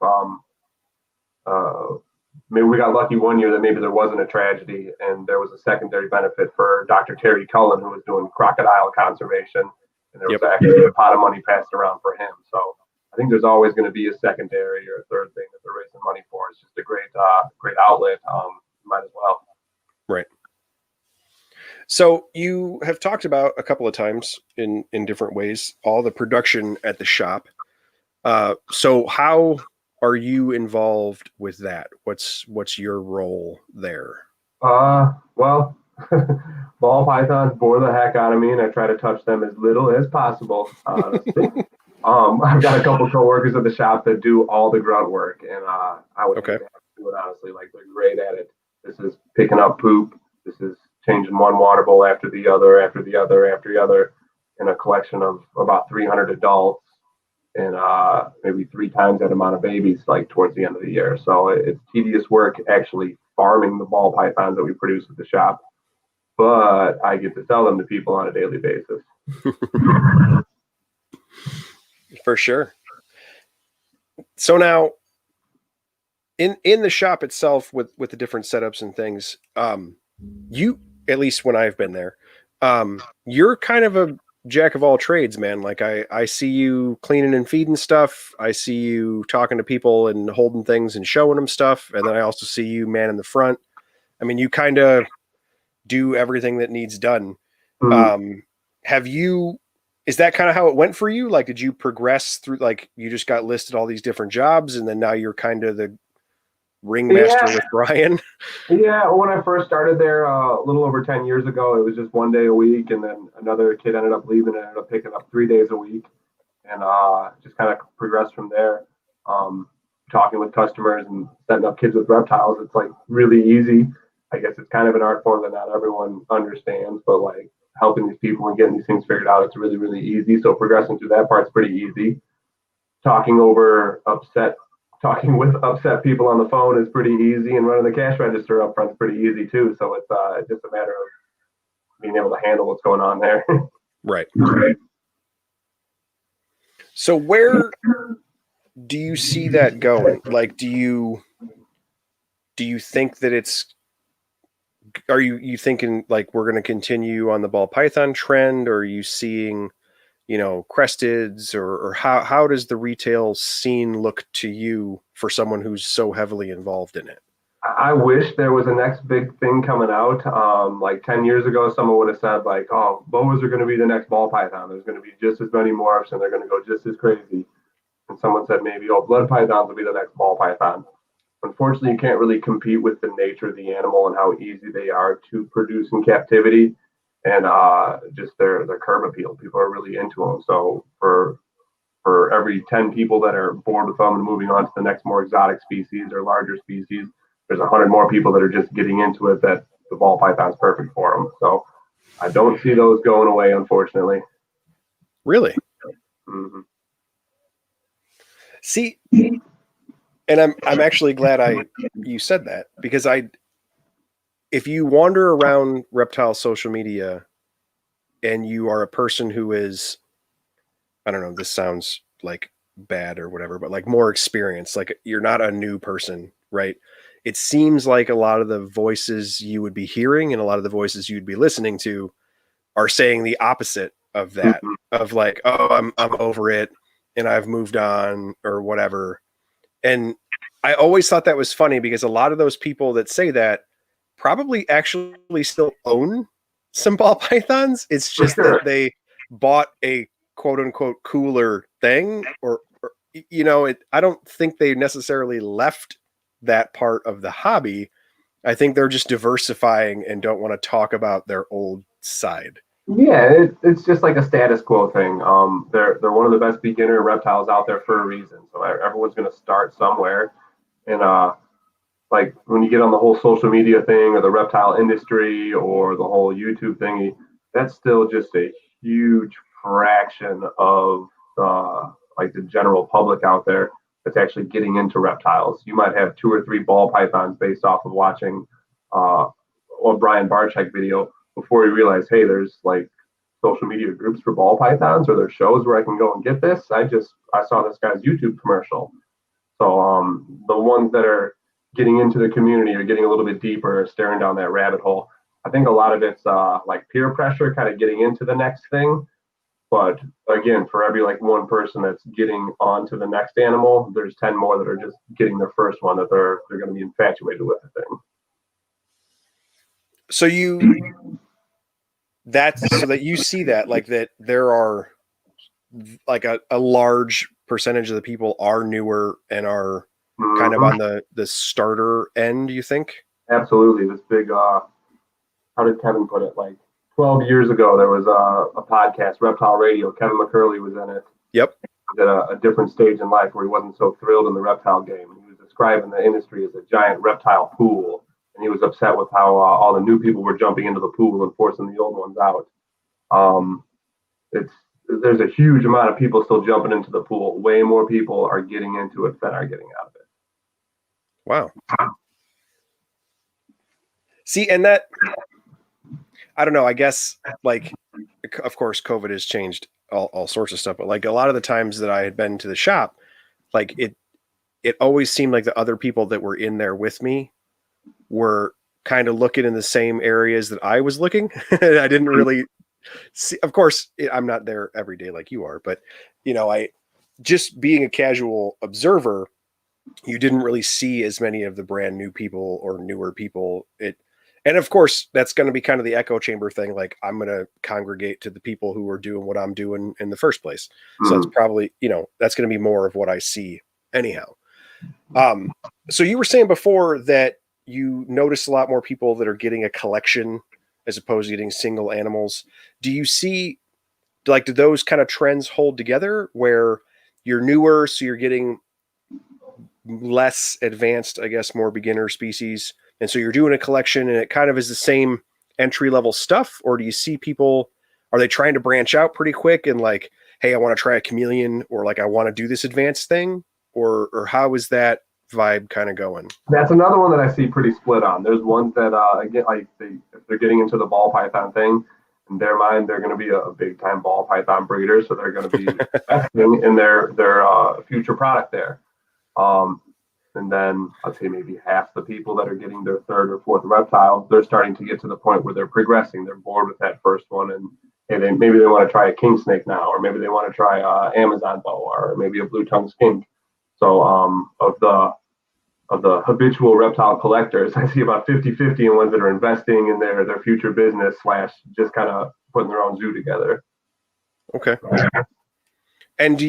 S2: maybe we got lucky one year that maybe there wasn't a tragedy and there was a secondary benefit for Dr. Terry Cullen, who was doing crocodile conservation. And there was actually a pot of money passed around for him. So I think there's always going to be a secondary or a third thing that they're raising money for. It's just a great outlet. Might as well.
S1: Right. So you have talked about a couple of times in different ways, all the production at the shop. So how are you involved with that? What's your role there?
S2: Well, ball pythons bore the heck out of me, and I try to touch them as little as possible. I've got a couple coworkers at the shop that do all the grunt work, and I would do it honestly. Like they're great at it. This is picking up poop. This is changing one water bowl after the other, in a collection of about 300 adults, and maybe 3 times that amount of babies, like towards the end of the year. So it's tedious work actually farming the ball pythons that we produce at the shop, but I get to sell them to people on a daily basis.
S1: For sure. So now in the shop itself with the different setups and things, you, at least when I've been there, you're kind of a jack of all trades, man. Like I see you cleaning and feeding stuff. I see you talking to people and holding things and showing them stuff. And then I also see you manning the front. I mean, you kind of do everything that needs done. Is that kind of how it went for you? Like, did you progress through, like you just got listed all these different jobs and then now you're kind of the ringmaster with Brian?
S2: Yeah, when I first started there a little over 10 years ago, it was just 1 day a week, and then another kid ended up leaving and ended up picking up 3 days a week, and just kind of progressed from there. Talking with customers and setting up kids with reptiles, it's like really easy. I guess it's kind of an art form that not everyone understands, but like helping these people and getting these things figured out, it's really, really easy. So progressing through that part's pretty easy. Talking over upset, talking with upset people on the phone is pretty easy, and running the cash register up front's pretty easy too. So it's just a matter of being able to handle what's going on there.
S1: Right. So where do you see that going? Like, do you think that are you thinking like we're going to continue on the ball python trend, or are you seeing, cresteds, or how does the retail scene look to you for someone who's so heavily involved in it?
S2: I wish there was a next big thing coming out. Like 10 years ago, someone would have said like, oh, boas are going to be the next ball python. There's going to be just as many morphs and they're going to go just as crazy. And someone said maybe, oh, blood pythons will be the next ball python. Unfortunately, you can't really compete with the nature of the animal and how easy they are to produce in captivity, and just their curb appeal. People are really into them. So for every 10 people that are bored with them and moving on to the next more exotic species or larger species, there's 100 more people that are just getting into it that the ball python's perfect for them. So I don't see those going away, unfortunately.
S1: Really?
S2: Mm-hmm.
S1: See, and I'm actually glad you said that, because if you wander around reptile social media and you are a person who is, I don't know, this sounds like bad or whatever, but like more experienced, like you're not a new person, right? It seems like a lot of the voices you would be hearing and a lot of the voices you'd be listening to are saying the opposite of that, of like, oh, I'm over it and I've moved on or whatever. And I always thought that was funny, because a lot of those people that say that probably actually still own some ball pythons. It's just that they bought a quote unquote cooler thing, or I don't think they necessarily left that part of the hobby. I think they're just diversifying and don't want to talk about their old side.
S2: Yeah, it's just like a status quo thing. They're one of the best beginner reptiles out there for a reason. So everyone's going to start somewhere, and like when you get on the whole social media thing or the reptile industry or the whole YouTube thingy, that's still just a huge fraction of like the general public out there that's actually getting into reptiles. You might have 2 or 3 ball pythons based off of watching a Brian Barczyk video before you realize, hey, there's like social media groups for ball pythons, or there's shows where I can go and get this. I saw this guy's YouTube commercial. So the ones that are getting into the community or getting a little bit deeper, staring down that rabbit hole, I think a lot of it's like peer pressure, kind of getting into the next thing. But again, for every like one person that's getting onto the next animal, there's 10 more that are just getting their first one that they're going to be infatuated with the thing.
S1: So that you see that, like, that there are like a large percentage of the people are newer and are kind of on the starter end, you think?
S2: Absolutely. This big, how did Kevin put it? Like 12 years ago, there was a podcast, Reptile Radio. Kevin McCurley was in it.
S1: Yep.
S2: At a different stage in life where he wasn't so thrilled in the reptile game. He was describing the industry as a giant reptile pool. And he was upset with how all the new people were jumping into the pool and forcing the old ones out. There's a huge amount of people still jumping into the pool. Way more people are getting into it than are getting out of it.
S1: Wow. See, and that, I don't know, I guess, like, of course, COVID has changed all sorts of stuff, but like a lot of the times that I had been to the shop, like it always seemed like the other people that were in there with me were kind of looking in the same areas that I was looking. I didn't really see, of course, I'm not there every day like you are, but I just being a casual observer, you didn't really see as many of the brand new people or newer people. And of course, that's going to be kind of the echo chamber thing. Like, I'm going to congregate to the people who are doing what I'm doing in the first place. So it's probably, that's going to be more of what I see anyhow. So you were saying before that you notice a lot more people that are getting a collection as opposed to getting single animals. Do you see, like, do those kind of trends hold together where you're newer, so you're getting less advanced, I guess, more beginner species, And so you're doing a collection and it kind of is the same entry level stuff? Or do you see people, are they trying to branch out pretty quick and like, hey, I want to try a chameleon, or like I want to do this advanced thing? Or how is that vibe kind of going?
S2: That's another one that I see pretty split on. There's ones that again, like if they're getting into the ball python thing, in their mind, they're going to be a big time ball python breeder, so they're going to be investing in their future product there. Um, and then I'd say maybe half the people that are getting their third or fourth reptile, they're starting to get to the point where they're progressing. They're bored with that first one, and hey, maybe they want to try a king snake now, or maybe they want to try Amazon boa, or maybe a blue tongue skink. So of the habitual reptile collectors, I see about 50-50 in ones that are investing in their future business / just kind of putting their own zoo together.
S1: Okay. And do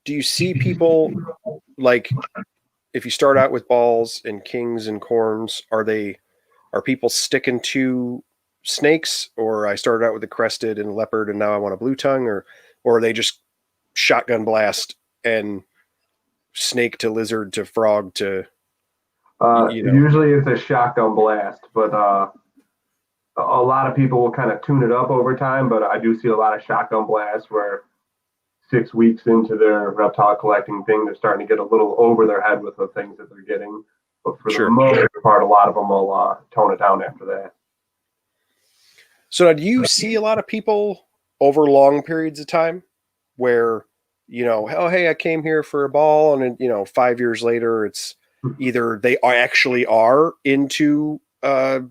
S1: you see people, like, if you start out with balls and kings and corns, are people sticking to snakes, or I started out with a crested and leopard and now I want a blue tongue, or are they just shotgun blast and snake to lizard to frog to
S2: Usually it's a shotgun blast, but a lot of people will kind of tune it up over time. But I do see a lot of shotgun blasts where 6 weeks into their reptile collecting thing, they're starting to get a little over their head with the things that they're getting. But for the most part, a lot of them will tone it down after that.
S1: So do you see a lot of people over long periods of time where, oh, hey, I came here for a ball, and 5 years later, it's either they actually are into a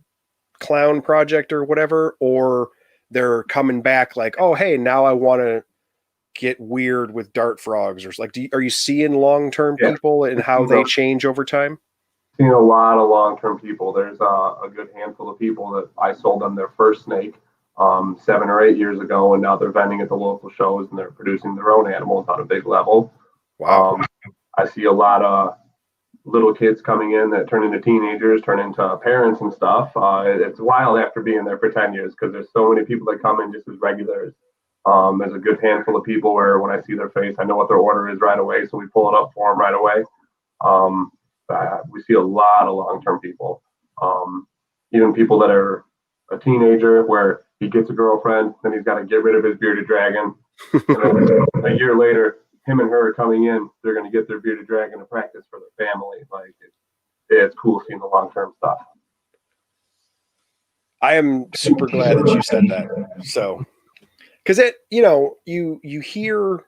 S1: clown project or whatever, or they're coming back like, oh, hey, now I want to get weird with dart frogs, or like, are you seeing long-term people and how they change over time?
S2: Seen a lot of long-term people. There's a good handful of people that I sold them their first snake 7 or 8 years ago, and now they're vending at the local shows and they're producing their own animals on a big level.
S1: Wow.
S2: I see a lot of little kids coming in that turn into teenagers, turn into parents and stuff. It's wild after being there for 10 years because there's so many people that come in just as regulars. There's a good handful of people where when I see their face, I know what their order is right away, so we pull it up for them right away. We see a lot of long-term people, even people that are a teenager where he gets a girlfriend, then he's got to get rid of his bearded dragon. A year later, him and her are coming in, they're going to get their bearded dragon to practice for their family. Like, it's cool seeing the long-term stuff.
S1: I am super glad that you said that. So, because you hear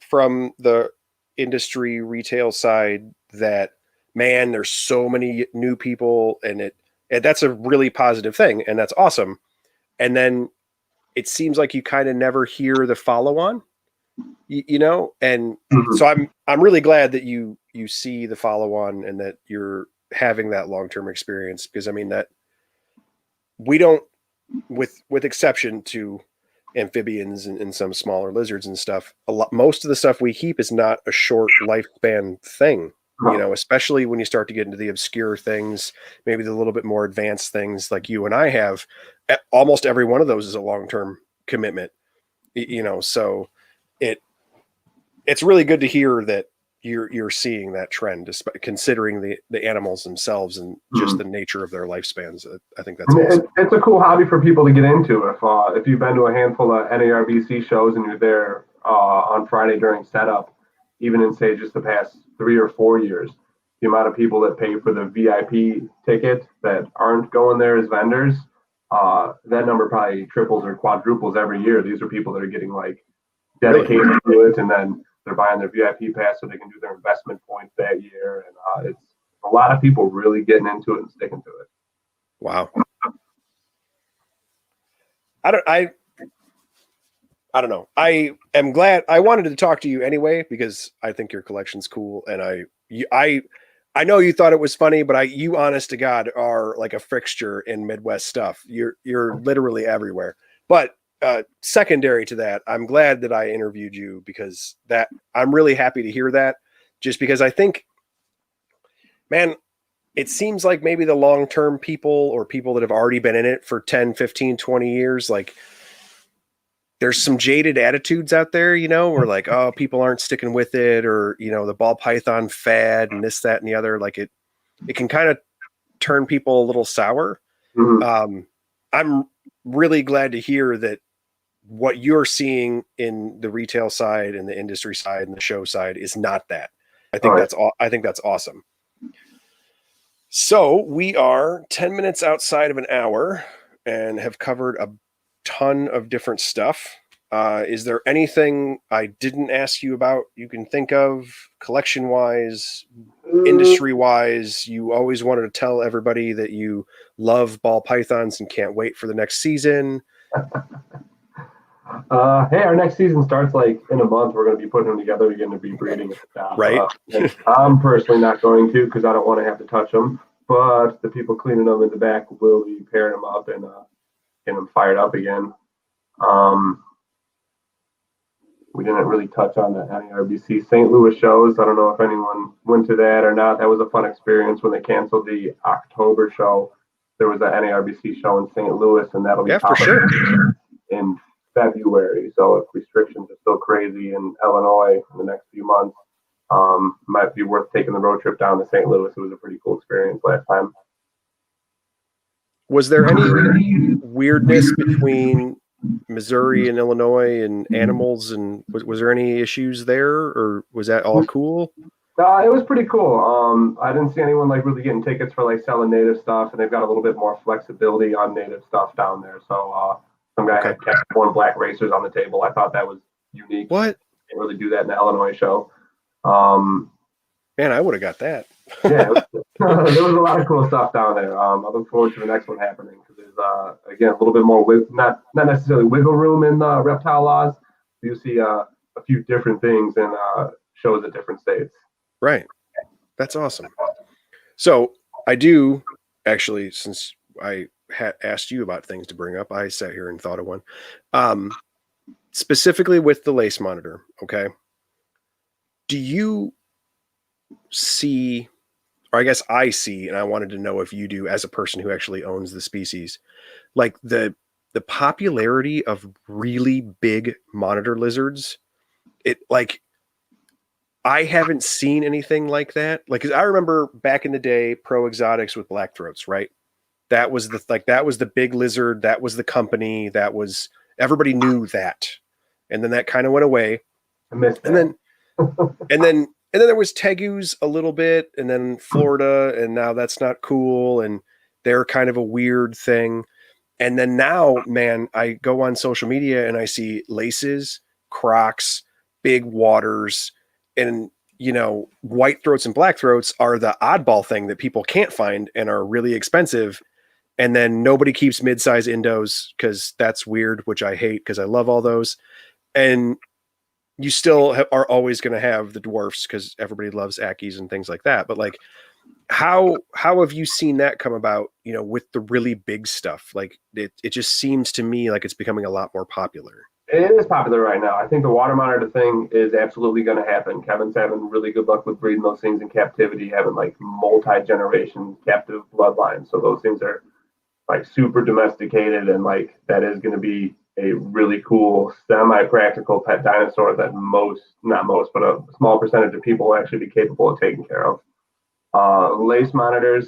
S1: from the industry retail side that, man, there's so many new people, and that's a really positive thing, and that's awesome. And then it seems like you kind of never hear the follow-on, and so I'm really glad that you see the follow-on and that you're having that long-term experience, because I mean that we don't, with exception to amphibians and some smaller lizards and stuff, most of the stuff we keep is not a short lifespan thing. Especially when you start to get into the obscure things, maybe the little bit more advanced things like you and I have. Almost every one of those is a long-term commitment, so it's really good to hear that you're seeing that trend, considering the animals themselves and just the nature of their lifespans. I think that's awesome.
S2: It's a cool hobby for people to get into. If you've been to a handful of NARBC shows and you're there on Friday during setup, even in, say, just the past 3 or 4 years, the amount of people that pay for the VIP ticket that aren't going there as vendors, that number probably triples or quadruples every year. These are people that are getting like dedicated to it, and then they're buying their VIP pass so they can do their investment points that year. And it's a lot of people really getting into it and sticking to it.
S1: Wow. I don't know. I am glad. I wanted to talk to you anyway because I think your collection's cool, and I know you thought it was funny, but you, honest to God, are like a fixture in Midwest stuff. You're literally everywhere. But secondary to that, I'm glad that I interviewed you, because I'm really happy to hear that. Just because I think, man, it seems like maybe the long-term people, or people that have already been in it for 10, 15, 20 years, like, there's some jaded attitudes out there, where like, oh, people aren't sticking with it, or, the ball python fad and this, that, and the other. Like it can kind of turn people a little sour. I'm really glad to hear that what you're seeing in the retail side and the industry side and the show side is not that. I think that's awesome. So we are 10 minutes outside of an hour and have covered a ton of different stuff. Is there anything I didn't ask you about you can think of, collection wise, industry wise? You always wanted to tell everybody that you love ball pythons and can't wait for the next season.
S2: Hey, our next season starts like in a month. We're going to be putting them together again to be breeding and stuff.
S1: Right.
S2: I'm personally not going to because I don't want to have to touch them. But the people cleaning them in the back will be pairing them up and getting them fired up again. We didn't really touch on the NARBC St. Louis shows. I don't know if anyone went to that or not. That was a fun experience when they canceled the October show. There was an NARBC show in St. Louis, and that'll be
S1: for sure
S2: in February. So if restrictions are still crazy in Illinois in the next few months, might be worth taking the road trip down to St. Louis. It was a pretty cool experience last time.
S1: Was there any weirdness between Missouri and Illinois and animals, and was there any issues there, or was that all cool?
S2: It was pretty cool. I didn't see anyone like really getting tickets for like selling native stuff, and they've got a little bit more flexibility on native stuff down there. So some guy had Capricorn black racers on the table. I thought that was unique.
S1: What?
S2: Can't really do that in the Illinois show.
S1: Man, I would have got that.
S2: Yeah, there was a lot of cool stuff down there. I look forward to the next one happening because there's again a little bit more not necessarily wiggle room in reptile laws. You see a few different things in shows at different states.
S1: Right, that's awesome. So I do actually, since I had asked you about things to bring up, I sat here and thought of one. Specifically with the lace monitor. Okay, do you see, or I guess I see, and I wanted to know if you do as a person who actually owns the species, like the popularity of really big monitor lizards. It like, I haven't seen anything like that. Like, 'cause I remember back in the day, Pro Exotics with black throats, right? That was the big lizard. That was the company. That was, everybody knew that. And then that kind of went away.
S2: I missed that.
S1: And then there was tegus a little bit, and then Florida, and now that's not cool, and they're kind of a weird thing. And then now, man, I go on social media and I see laces, crocs, big waters, and white throats and black throats are the oddball thing that people can't find and are really expensive. And then nobody keeps mid-size indos because that's weird, which I hate because I love all those. And you still are always going to have the dwarfs because everybody loves Ackies and things like that. But like, how have you seen that come about, with the really big stuff? Like it just seems to me like it's becoming a lot more popular.
S2: It is popular right now. I think the water monitor thing is absolutely going to happen. Kevin's having really good luck with breeding those things in captivity, having like multi-generation captive bloodlines. So those things are like super domesticated, and like that is going to be a really cool semi-practical pet dinosaur that not most, but a small percentage of people will actually be capable of taking care of. Lace monitors,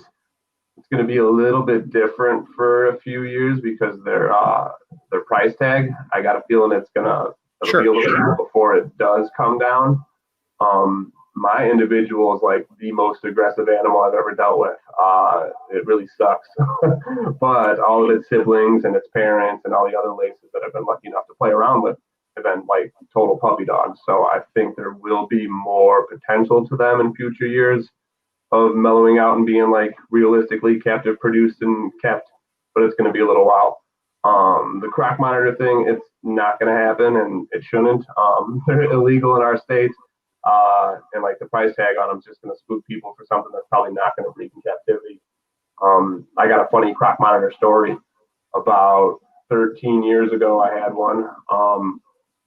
S2: it's going to be a little bit different for a few years because their price tag, I got a feeling it'll be a little bit before it does come down. My individual is like the most aggressive animal I've ever dealt with. It really sucks. But all of its siblings and its parents and all the other laces that I've been lucky enough to play around with have been like total puppy dogs. So I think there will be more potential to them in future years of mellowing out and being like realistically captive produced and kept, but it's going to be a little while. The croc monitor thing, it's not going to happen, and it shouldn't. They're illegal in our state. And like the price tag on them is just going to spook people for something that's probably not going to breed in captivity. I got a funny croc monitor story. About 13 years ago, I had one.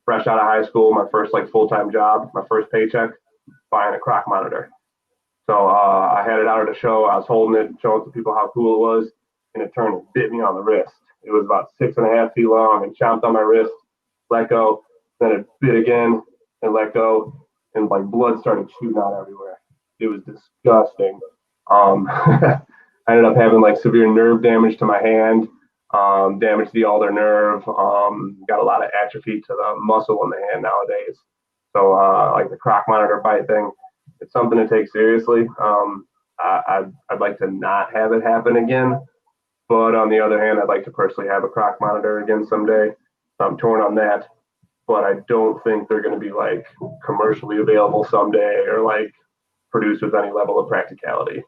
S2: Fresh out of high school, my first like full-time job, my first paycheck, buying a croc monitor. So I had it out at a show. I was holding it, showing to people how cool it was, and it turned and bit me on the wrist. It was about 6.5 feet long and chomped on my wrist, let go, then it bit again and let go. And like blood started shooting out everywhere. It was disgusting. I ended up having like severe nerve damage to my hand, damage to the ulnar nerve, got a lot of atrophy to the muscle in the hand nowadays. So like the croc monitor bite thing, it's something to take seriously. I'd like to not have it happen again. But on the other hand, I'd like to personally have a croc monitor again someday. So I'm torn on that. But I don't think they're going to be like commercially available someday or like produced with any level of practicality.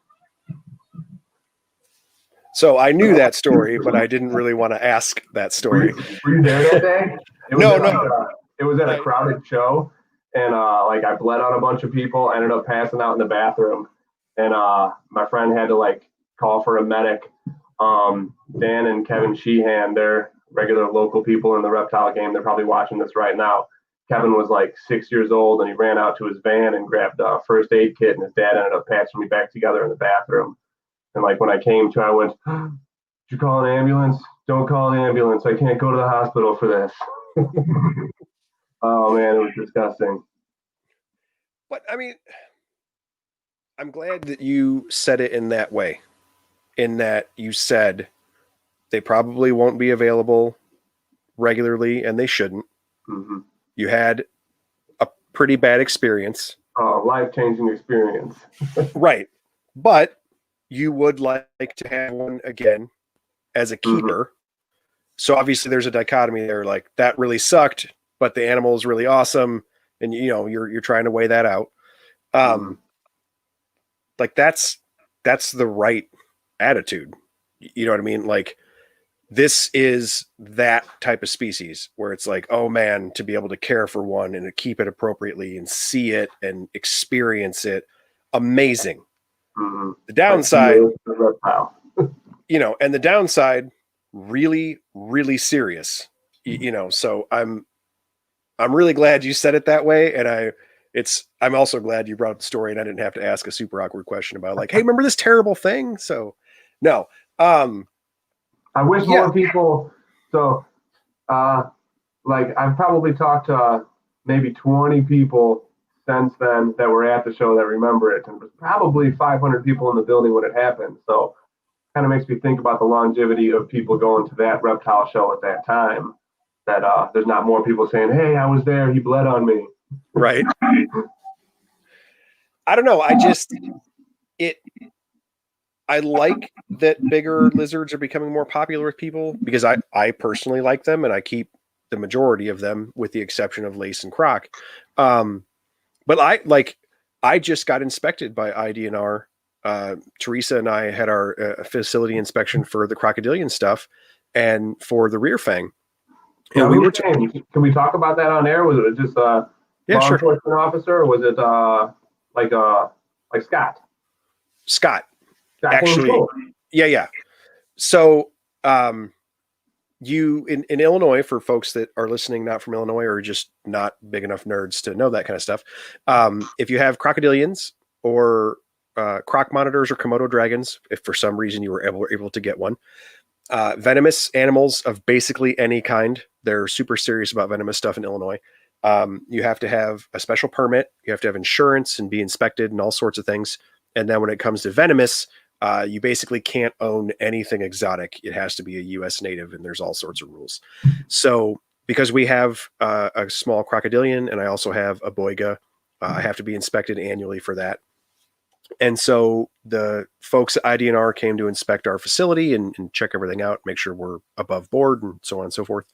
S1: So I knew that story, but I didn't really want to ask that story.
S2: Were you there that day?
S1: No.
S2: It was at a crowded show, and like I bled on a bunch of people. I ended up passing out in the bathroom, and my friend had to like call for a medic. Dan and Kevin Sheehan, they're regular local people in the reptile game. They're probably watching this right now. Kevin was like 6 years old, and he ran out to his van and grabbed a first aid kit, and his dad ended up patching me back together in the bathroom. And like when I came to, I went, "Did you call an ambulance? Don't call an ambulance. I can't go to the hospital for this." Oh man, it was disgusting.
S1: But I mean, I'm glad that you said it in that way, in that you said they probably won't be available regularly, and they shouldn't.
S2: Mm-hmm.
S1: You had a pretty bad experience.
S2: Life-changing experience.
S1: Right. But you would like to have one again as a keeper. Mm-hmm. So obviously there's a dichotomy there, like that really sucked, but the animal is really awesome. And you know, you're trying to weigh that out. Like that's the right attitude. You know what I mean? Like this is that type of species where it's like, oh man, to be able to care for one and to keep it appropriately and see it and experience it. Amazing. Mm-hmm. The downside, you know, and the downside, really, really serious, you know, so I'm really glad you said it that way. And I'm also glad you brought up the story and I didn't have to ask a super awkward question about like, hey, remember this terrible thing? So no,
S2: I wish more people. So, like I've probably talked to maybe 20 people since then that were at the show that remember it, and there's probably 500 people in the building when it happened. So, kind of makes me think about the longevity of people going to that reptile show at that time. That there's not more people saying, "Hey, I was there. He bled on me."
S1: Right. I don't know. I like that bigger lizards are becoming more popular with people because I personally like them and I keep the majority of them with the exception of lace and croc. But I just got inspected by IDNR. Teresa and I had our facility inspection for the crocodilian stuff and for the rear fang.
S2: And we were can we talk about that on air? Was it just law enforcement officer, or was it like Scott?
S1: Scott. Actually, yeah. So, you in Illinois, for folks that are listening, not from Illinois or just not big enough nerds to know that kind of stuff. If you have crocodilians or croc monitors or Komodo dragons, if for some reason you were able to get one, venomous animals of basically any kind, they're super serious about venomous stuff in Illinois. You have to have a special permit, you have to have insurance and be inspected and all sorts of things. And then when it comes to venomous, you basically can't own anything exotic. It has to be a U.S. native, and there's all sorts of rules. So because we have a small crocodilian and I also have a boiga, I have to be inspected annually for that. And so the folks at IDNR came to inspect our facility and check everything out, make sure we're above board and so on and so forth.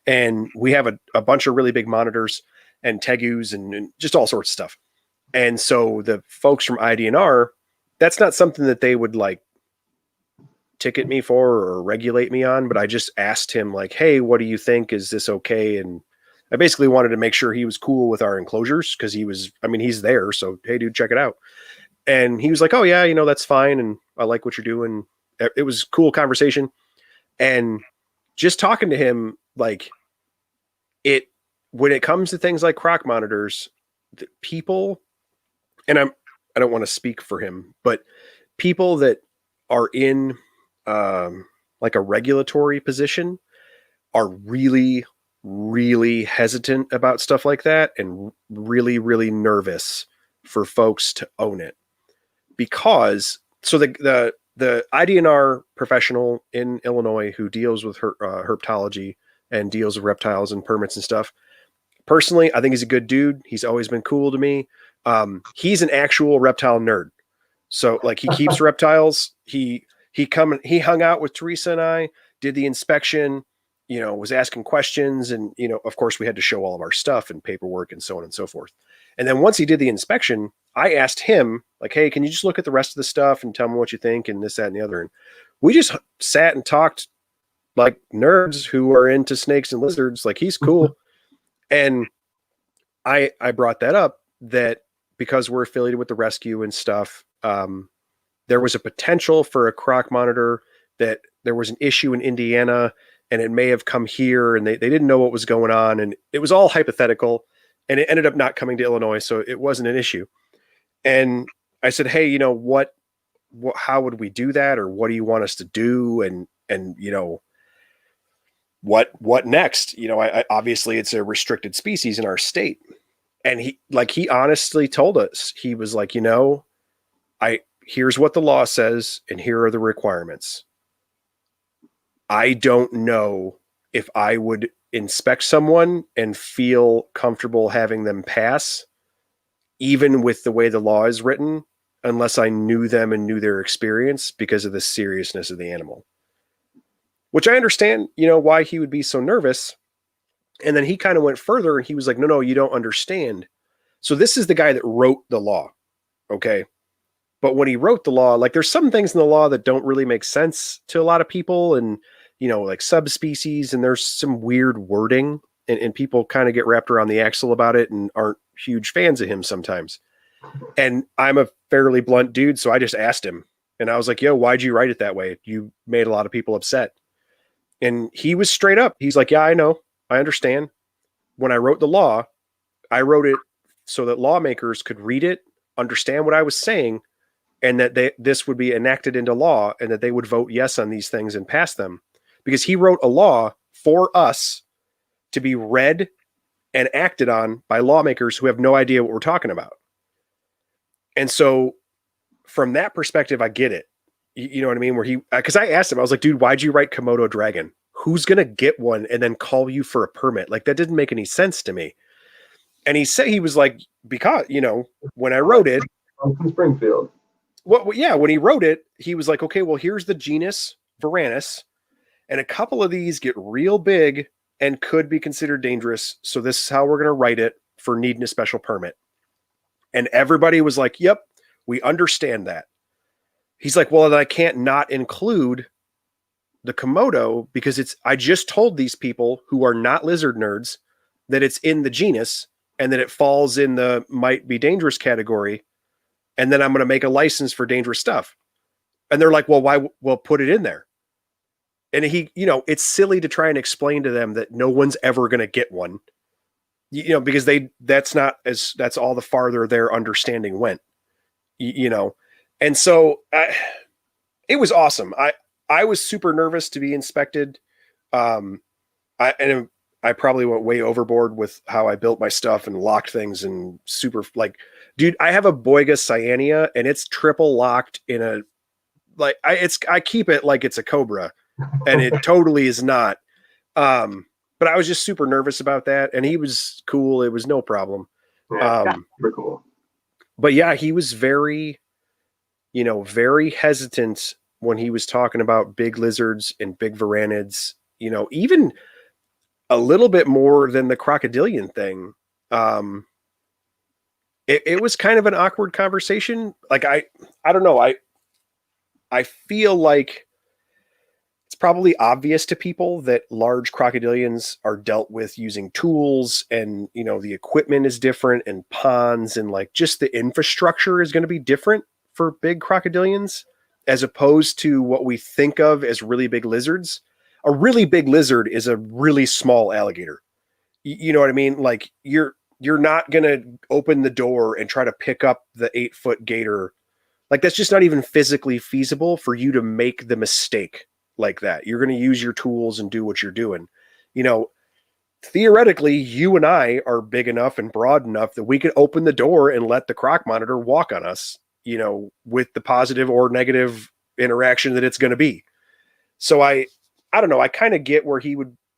S1: And we have a bunch of really big monitors and tegus and just all sorts of stuff. And so the folks from IDNR, that's not something that they would like ticket me for or regulate me on, but I just asked him like, hey, what do you think? Is this okay? And I basically wanted to make sure he was cool with our enclosures because he's there. So, hey, dude, check it out. And he was like, oh, yeah, that's fine. And I like what you're doing. It was a cool conversation. And just talking to him, like when it comes to things like croc monitors, people, and I don't want to speak for him, but people that are in like a regulatory position are really, really hesitant about stuff like that and really, really nervous for folks to own it. Because so the the IDNR professional in Illinois who deals with herpetology and deals with reptiles and permits and stuff. Personally, I think he's a good dude. He's always been cool to me. He's an actual reptile nerd. So like he keeps reptiles. He hung out with Teresa and I, did the inspection, was asking questions. And, of course we had to show all of our stuff and paperwork and so on and so forth. And then once he did the inspection, I asked him like, hey, can you just look at the rest of the stuff and tell me what you think and this, that, and the other. And we just sat and talked like nerds who are into snakes and lizards. Like he's cool. And I brought that up that because we're affiliated with the rescue and stuff, there was a potential for a croc monitor, that there was an issue in Indiana and it may have come here and they didn't know what was going on. And it was all hypothetical and it ended up not coming to Illinois. So it wasn't an issue. And I said, hey, how would we do that? Or what do you want us to do? And what next? I obviously it's a restricted species in our state. And he honestly told us, he was like, here's what the law says and here are the requirements. I don't know if I would inspect someone and feel comfortable having them pass, even with the way the law is written, unless I knew them and knew their experience because of the seriousness of the animal. Which I understand, why he would be so nervous. And then he kind of went further and he was like, no, you don't understand. So this is the guy that wrote the law. Okay. But when he wrote the law, like there's some things in the law that don't really make sense to a lot of people and, like subspecies, and there's some weird wording and people kind of get wrapped around the axle about it and aren't huge fans of him sometimes. And I'm a fairly blunt dude. So I just asked him and I was like, yo, why'd you write it that way? You made a lot of people upset. And he was straight up. He's like, yeah, I know. I understand. When I wrote the law, I wrote it so that lawmakers could read it, understand what I was saying, and that this would be enacted into law and that they would vote yes on these things and pass them. Because he wrote a law for us to be read and acted on by lawmakers who have no idea what we're talking about. And so from that perspective, I get it. You know what I mean? Because I asked him, I was like, dude, why'd you write Komodo dragon? Who's going to get one and then call you for a permit? Like that didn't make any sense to me. And he was like, because, when I wrote it,
S2: from Springfield.
S1: When he wrote it, he was like, okay, well, here's the genus Varanus. And a couple of these get real big and could be considered dangerous. So this is how we're going to write it for needing a special permit. And everybody was like, yep, we understand that. He's like, well, then I can't not include the Komodo because I just told these people who are not lizard nerds that it's in the genus and that it falls in the might be dangerous category. And then I'm going to make a license for dangerous stuff. And they're like, well, why? Well, put it in there. And it's silly to try and explain to them that no one's ever going to get one, because that's all the farther their understanding went, And so it was awesome. I was super nervous to be inspected. I probably went way overboard with how I built my stuff and locked things and super dude, I have a Boiga Cyanea and it's triple locked in I keep it like it's a Cobra and it totally is not. But I was just super nervous about that. And he was cool. It was no problem.
S2: Yeah, super cool.
S1: But yeah, he was very, very hesitant when he was talking about big lizards and big varanids, even a little bit more than the crocodilian thing. It was kind of an awkward conversation. Like, I don't know. I feel like it's probably obvious to people that large crocodilians are dealt with using tools and, the equipment is different and ponds and just the infrastructure is going to be different for big crocodilians as opposed to what we think of as really big lizards. A really big lizard is a really small alligator. You know what I mean? Like you're not going to open the door and try to pick up the 8-foot gator. Like that's just not even physically feasible for you to make the mistake like that. You're going to use your tools and do what you're doing. Theoretically, you and I are big enough and broad enough that we could open the door and let the croc monitor walk on us, with the positive or negative interaction that it's going to be. So I don't know. I kind of get where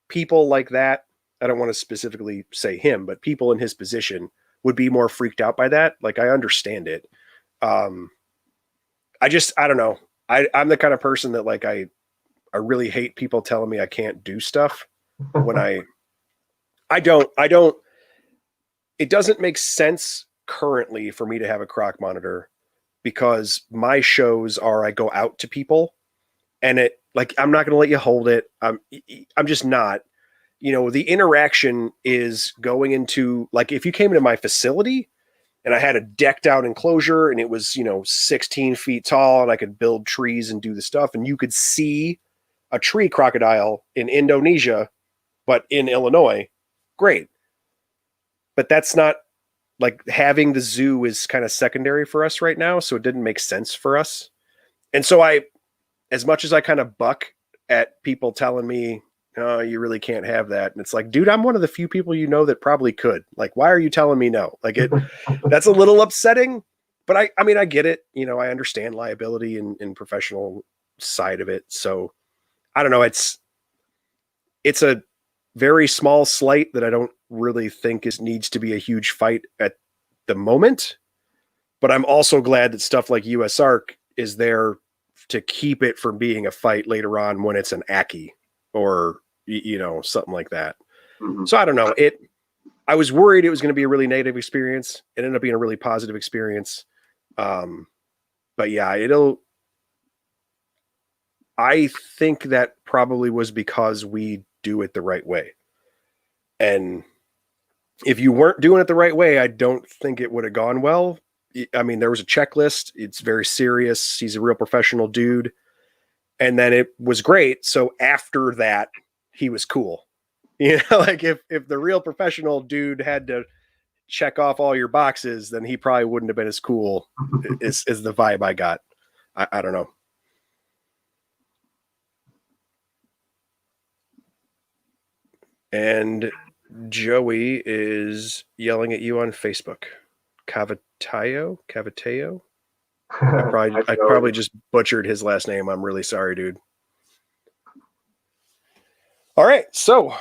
S1: people like that. I don't want to specifically say him, but people in his position would be more freaked out by that. Like, I understand it. I don't know. I'm the kind of person that like, I really hate people telling me I can't do stuff when I don't, it doesn't make sense currently for me to have a croc monitor because my shows are, I go out to people and it like, I'm not going to let you hold it. I'm just not, the interaction is going into like, if you came into my facility and I had a decked out enclosure and it was, 16 feet tall and I could build trees and do the stuff and you could see a tree crocodile in Indonesia, but in Illinois, great. But that's not like having the zoo is kind of secondary for us right now. So it didn't make sense for us. And so as much as I kind of buck at people telling me, oh, you really can't have that. And it's like, dude, I'm one of the few people that probably could. Like, why are you telling me no? Like that's a little upsetting, but I mean, I get it. I understand liability and professional side of it. So I don't know. It's a very small slight that I don't really think needs to be a huge fight at the moment. But I'm also glad that stuff like USARK is there to keep it from being a fight later on when it's an Aki or, something like that. Mm-hmm. So I don't know. I was worried it was going to be a really negative experience. It ended up being a really positive experience. But yeah, I think that probably was because we do it the right way. And if you weren't doing it the right way, I don't think it would have gone well. I mean, there was a checklist. It's very serious. He's a real professional dude. And then it was great. So after that, he was cool. Like if the real professional dude had to check off all your boxes, then he probably wouldn't have been as cool as the vibe I got. I don't know. And Joey is yelling at you on Facebook. Cavateo? I probably just butchered his last name. I'm really sorry, dude. All right. So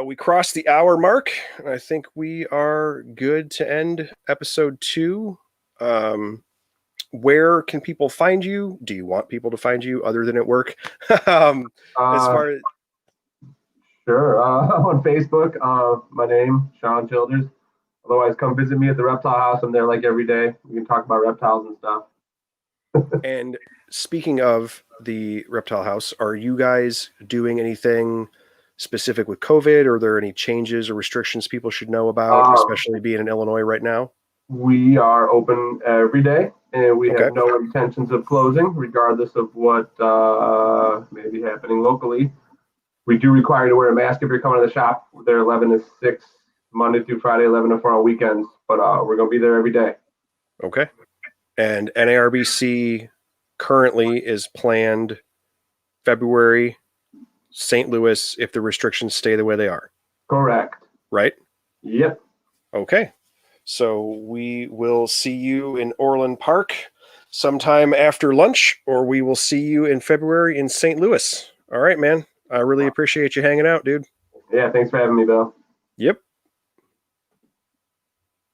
S1: we crossed the hour mark. I think we are good to end episode 2. Where can people find you? Do you want people to find you other than at work? As far as
S2: Sure. On Facebook, my name, Sean Childers. Otherwise, come visit me at the reptile house. I'm there like every day. We can talk about reptiles and stuff.
S1: And speaking of the reptile house, are you guys doing anything specific with COVID? Or are there any changes or restrictions people should know about, especially being in Illinois right now?
S2: We are open every day, and we have no intentions of closing, regardless of what may be happening locally. We do require you to wear a mask if you're coming to the shop. They're 11 to 6, Monday through Friday, 11 to 4 on weekends. But we're going to be there every day.
S1: Okay. And NARBC currently is planned February, St. Louis, if the restrictions stay the way they are.
S2: Correct.
S1: Right?
S2: Yep.
S1: Okay. So we will see you in Orland Park sometime after lunch, or we will see you in February in St. Louis. All right, man. I really appreciate you hanging out, dude.
S2: Yeah, thanks for having me, Bill.
S1: Yep.